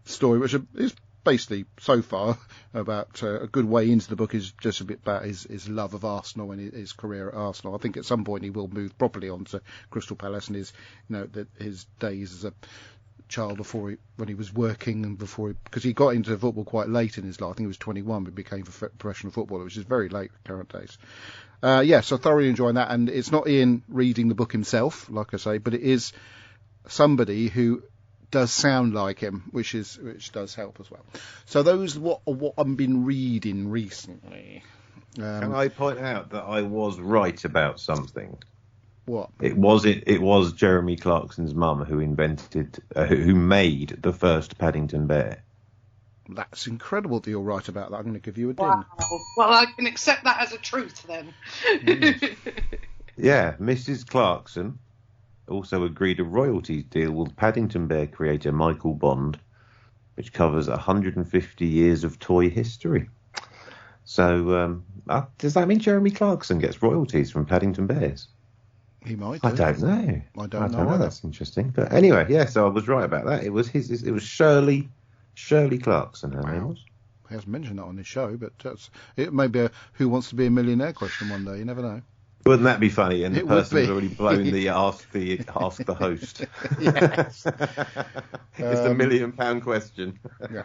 story, which is basically so far about a good way into the book is just a bit about his love of Arsenal and his career at Arsenal. I think at some point he will move properly on to Crystal Palace and his days as a child when he was working and because he got into football quite late in his life. I think he was 21 but became a professional footballer, which is very late in current days. So thoroughly enjoying that, and it's not Ian reading the book himself, like I say, but it is somebody who does sound like him, which does help as well. So those what I've been reading recently. Can I point out that I was right about something? What? It was Jeremy Clarkson's mum who who made the first Paddington Bear. That's incredible that you're right about that. I'm going to give you a ding. Wow. Well, I can accept that as a truth then. Yeah, Mrs. Clarkson also agreed a royalties deal with Paddington Bear creator Michael Bond, which covers 150 years of toy history. So, does that mean Jeremy Clarkson gets royalties from Paddington Bears? He might do. I don't know. I don't know. That's interesting. But anyway, yeah, so I was right about that. It was Shirley Clarkson, her name was. He hasn't mentioned that on his show, but it may be a Who Wants to Be a Millionaire question one day. You never know. Wouldn't that be funny? And the person has already blown the ask the host. Yes. It's a £1 million question. Yeah.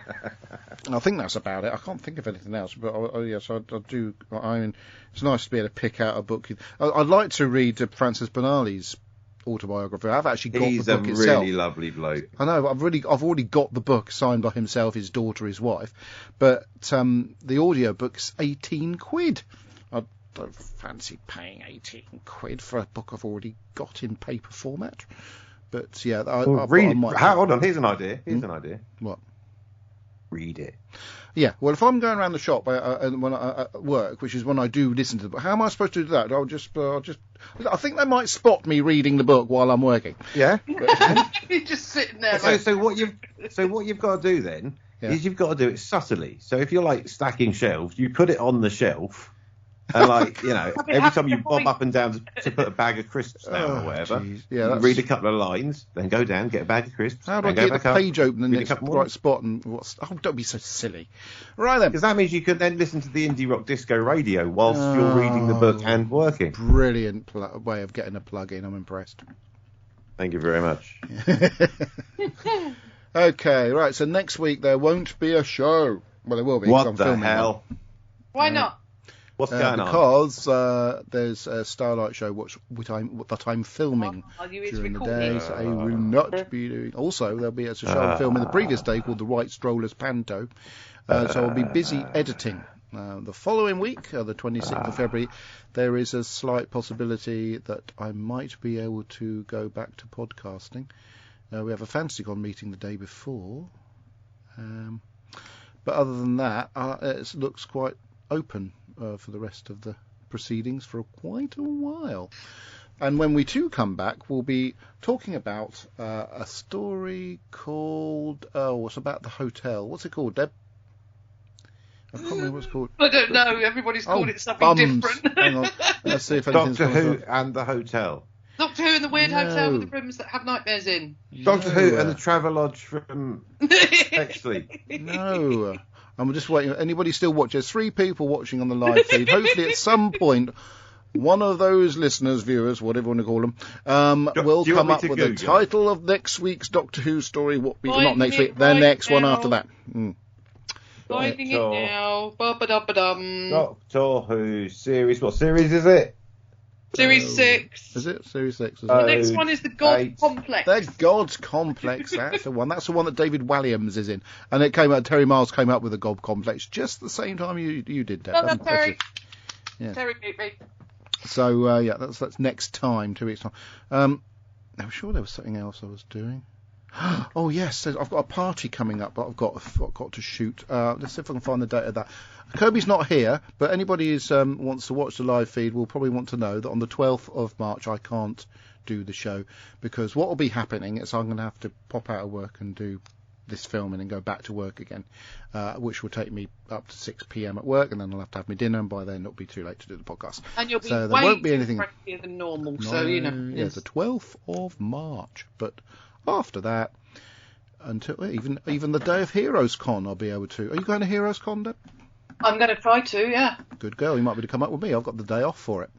I think that's about it. I can't think of anything else. But I do. I mean, it's nice to be able to pick out a book. I'd like to read Francis Benali's autobiography. I've actually got the book itself. He's a really lovely bloke. I know. I've already got the book signed by himself, his daughter, his wife. But the audio book's £18. I don't fancy paying £18 for a book I've already got in paper format. But yeah, hold on. Here's an idea. What? Read it. Yeah. Well, if I'm going around the shop when I at work, which is when I do listen to the book, how am I supposed to do that? I'll just. I think they might spot me reading the book while I'm working. Yeah. You're just sitting there. So what you've got to do then is you've got to do it subtly. So if you're like stacking shelves, you put it on the shelf. And every time you bob up and down to put a bag of crisps down or whatever, you read a couple of lines, then go down, get a bag of crisps. How do I get the page open in the next right spot? And don't be so silly. Right then. Because that means you can then listen to the Indie Rock Disco Radio whilst you're reading the book and working. Brilliant way of getting a plug in. I'm impressed. Thank you very much. Okay, right. So next week there won't be a show. Well, there will be. What the hell? Why not? What's going on? Because there's a Starlight show that I'm filming during the day, so I will not be doing. Also, there'll be a show I'm filming the previous day called The White Strollers Panto, so I'll be busy editing. The following week, the 26th of February, there is a slight possibility that I might be able to go back to podcasting. We have a FantasyCon meeting the day before, but other than that, it looks quite open for the rest of the proceedings for quite a while. And when we do come back, we'll be talking about a story called it's about the hotel. What's it called, Deb? I can't remember what it's called. I don't know. Everybody's called it something different. Hang on. Let's see if Doctor Who and the Hotel. Doctor Who and the weird hotel with the rooms that have nightmares in. Doctor Who and the Travelodge from Exley. No. I'm just waiting. Anybody still watch? There's 3 people watching on the live feed. Hopefully at some point, one of those listeners, viewers, whatever you want to call them, will come up with the title of next week's Doctor Who story. Not next week, the next one after that. Finding it now. Ba-ba-da-ba-dum. Doctor Who series. What series is it? Series 6. Is it? Series 6. The next one is the God Complex. The God Complex, that's the one. That's the one that David Walliams is in. And it came out, Terry Miles came up with the God Complex just the same time you did that. Well, Terry. Yeah. Terry beat me. So, that's next time, 2 weeks time. I'm sure there was something else I was doing. Oh, yes, I've got a party coming up that I've got to shoot. Let's see if I can find the date of that. Kirby's not here, but anybody who wants to watch the live feed will probably want to know that on the 12th of March I can't do the show, because what will be happening is I'm going to have to pop out of work and do this filming and go back to work again, which will take me up to 6 p.m. at work, and then I'll have to have my dinner, and by then it'll be too late to do the podcast. And you'll be so way there won't be anything crankier than normal, so you know. Yeah, the 12th of March, but after that, until even the day of Heroes Con, I'll be able to. Are you going to Heroes Con, Deb? I'm going to try to, yeah. Good girl. You might be able to come up with me. I've got the day off for it.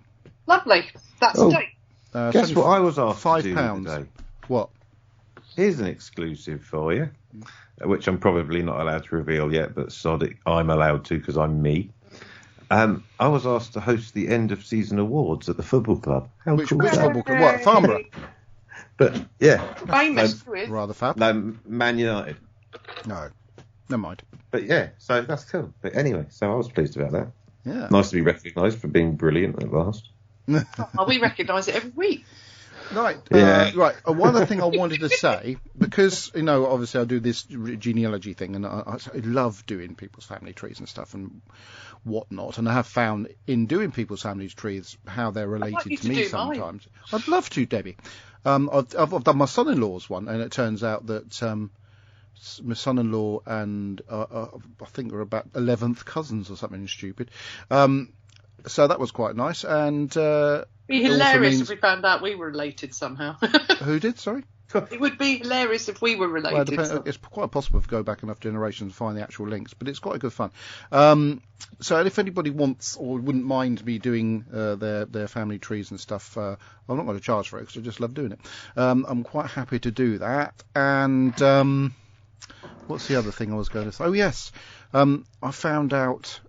Lovely. That's the date. Guess what I was asked £5 to do today? What? Here's an exclusive for you, which I'm probably not allowed to reveal yet, but sod it, I'm allowed to because I'm me. I was asked to host the end of season awards at the football club. Which football club? What? Farnborough? But yeah, famous. Rather fab. No, Man United. No, never mind. But yeah, so that's cool. But anyway, so I was pleased about that. Yeah. Nice to be recognised for being brilliant at last. We recognise it every week. Right. Yeah. Right. One other thing I wanted to say, because obviously I do this genealogy thing, and I love doing people's family trees and stuff and whatnot, and I have found in doing people's family trees how they're related to me sometimes. I'd love to, Debbie. I've done my son-in-law's one, and it turns out that my son-in-law and I think we're about 11th cousins or something stupid. So that was quite nice, and it'd be hilarious if we found out we were related somehow. Who did? Sorry. It would be hilarious if we were related. Well, it's quite possible to go back enough generations to find the actual links, but it's quite good fun. So if anybody wants or wouldn't mind me doing their family trees and stuff, I'm not going to charge for it because I just love doing it. I'm quite happy to do that. And what's the other thing I was going to say? Oh, yes. I found out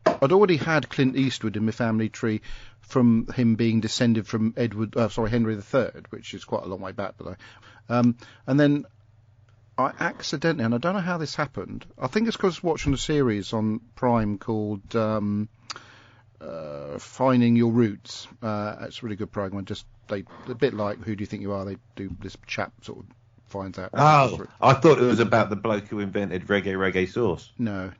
I'd already had Clint Eastwood in my family tree from him being descended from Henry III, which is quite a long way back, but and then I accidentally, and I don't know how this happened, I think it's because I was watching a series on Prime called Finding Your Roots. It's a really good program. A bit like Who Do You Think You Are? They do this chap sort of finds out. Oh, I thought it was about the bloke who invented reggae sauce. No.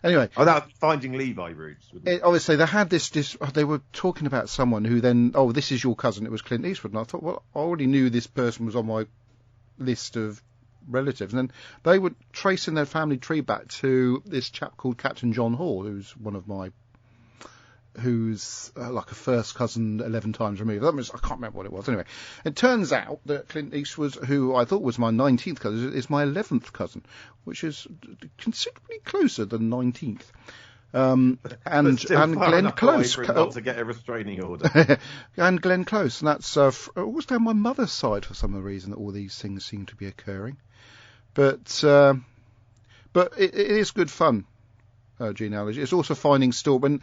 Anyway. Oh, that was Finding Levi Roots. Obviously, they had this. They were talking about someone who then, this is your cousin. It was Clint Eastwood, and I thought, well, I already knew this person was on my list of relatives, and then they were tracing their family tree back to this chap called Captain John Hall, who's one of my who's like a first cousin 11 times removed. I can't remember what it was. Anyway, it turns out that Clint Eastwood, who I thought was my 19th cousin, is my 11th cousin, which is considerably closer than 19th. And Glenn Close. Not to get a restraining order. And Glenn Close. And that's always down my mother's side for some reason that all these things seem to be occurring. But it is good fun, genealogy. It's also finding when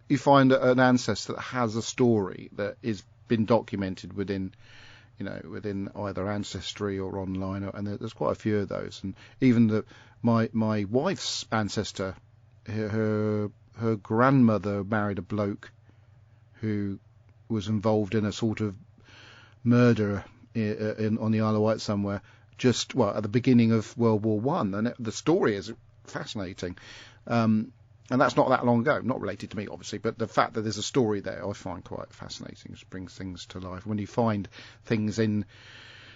you find an ancestor that has a story that is been documented within either Ancestry or online, and there's quite a few of those. And even my wife's ancestor, her grandmother married a bloke who was involved in a sort of murder on the Isle of Wight somewhere, just at the beginning of World War One, and the story is fascinating. And that's not that long ago, not related to me, obviously, but the fact that there's a story there I find quite fascinating. It brings things to life. When you find things in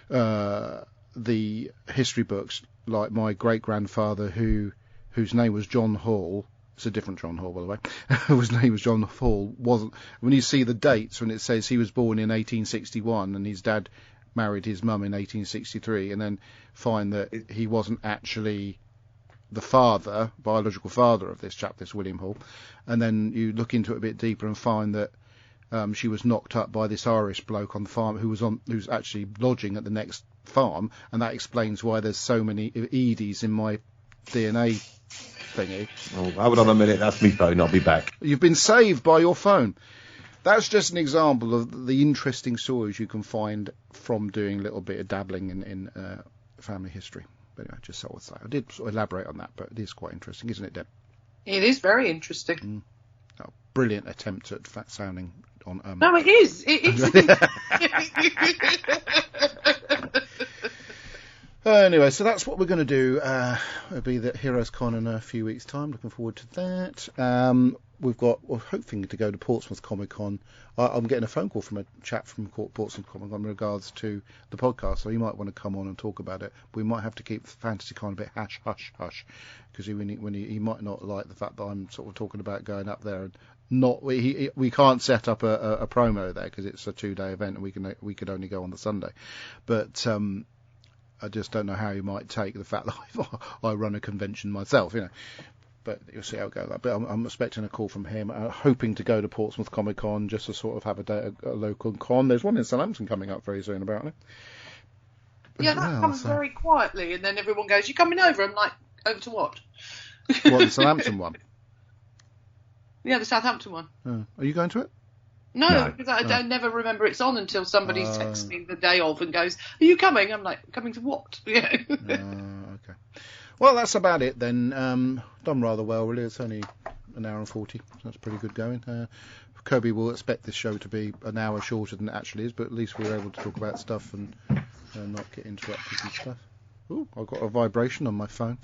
the history books, like my great-grandfather, whose name was John Hall, it's a different John Hall, by the way, whose name was John Hall, when you see the dates, when it says he was born in 1861 and his dad married his mum in 1863, and then find that he wasn't actually the biological father of this chap, this William Hall, and then you look into it a bit deeper and find that she was knocked up by this Irish bloke on the farm who's actually lodging at the next farm, and that explains why there's so many Edie's in my DNA thingy. Oh, hold on a minute, that's me phone, I'll be back. You've been saved by your phone. That's just an example of the interesting stories you can find from doing a little bit of dabbling in family history. But anyway, just so I say, I did sort of elaborate on that, but it is quite interesting, isn't it, Deb? It is very interesting. Oh, brilliant attempt at fat sounding on. No, it is. It is. Anyway, so that's what we're going to do. It'll be the Heroes Con in a few weeks' time. Looking forward to that. We're hoping to go to Portsmouth Comic Con. I'm getting a phone call from a chap from Portsmouth Comic Con in regards to the podcast, so he might want to come on and talk about it. We might have to keep Fantasy Con a bit hush, because he might not like the fact that I'm sort of talking about going up there and not. We can't set up a promo there because it's a 2-day event and we could only go on the Sunday, but. I just don't know how he might take the fact that I run a convention myself, But you'll see how it goes. But I'm expecting a call from him, hoping to go to Portsmouth Comic Con just to sort of have a local con. There's one in Southampton coming up very soon, apparently. Yeah, that comes very quietly, and then everyone goes, "You coming over?" I'm like, "Over to what?" What, the Southampton one? Yeah, the Southampton one. Oh. Are you going to it? No, because I never remember it's on until somebody texts me the day of and goes, "Are you coming?" I'm like, "Coming to what?" Okay. Well, that's about it then. Done rather well, really. It's only an hour and 40, so that's pretty good going. Kirby will expect this show to be an hour shorter than it actually is, but at least we were able to talk about stuff and not get interrupted and stuff. Ooh, I've got a vibration on my phone.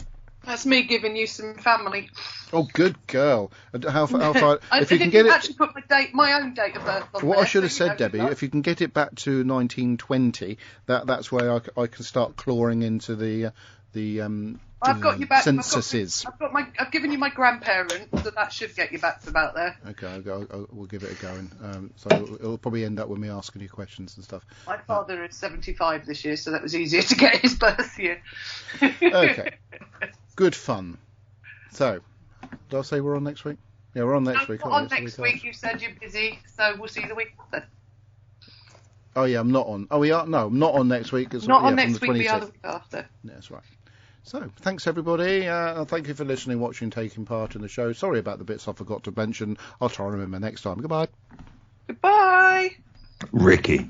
That's me giving you some family. Oh, good girl. How far? If you can get it, actually put my own date of birth on what there, I should have said, Debbie, if you can get it back to 1920, that's where I can start clawing into the I've got you back. Censuses. I've given you my grandparents, so that should get you back to about there. Okay, we'll give it a go. So it'll probably end up with me asking you questions and stuff. My father is 75 this year, so that was easier to get his birth year. Okay. Good fun. So, did I say we're on next week? Yeah, we're on next week. On next week, you said you're busy, so we'll see you the week after. Oh yeah, I'm not on. Oh, we are. No, I'm not on next week. Not on next week. We are the week after. Yeah, that's right. So, thanks everybody. Thank you for listening, watching, taking part in the show. Sorry about the bits I forgot to mention. I'll try and remember next time. Goodbye. Goodbye. Ricky.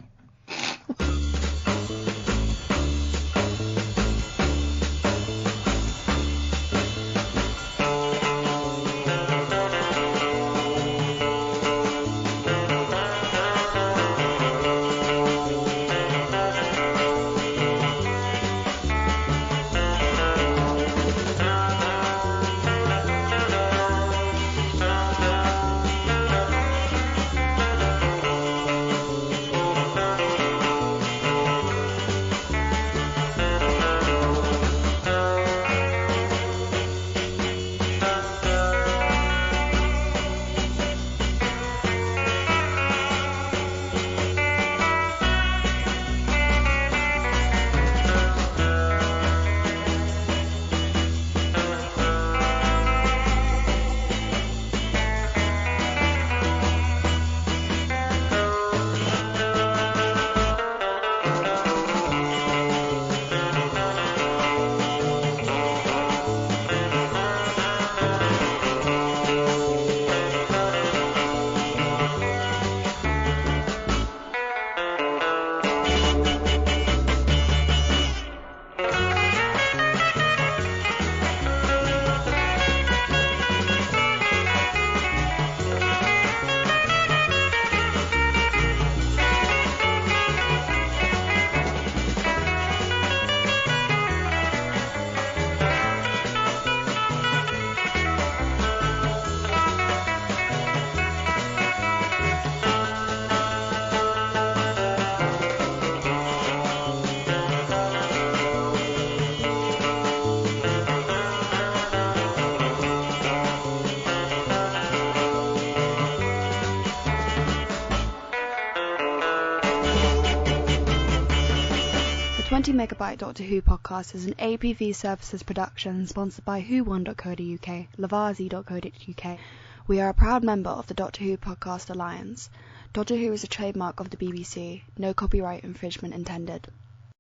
20 Megabyte Doctor Who podcast is an APV Services production sponsored by whowon.co.uk, lavazi.co.uk. We are a proud member of the Doctor Who Podcast Alliance. Doctor Who is a trademark of the BBC. No copyright infringement intended.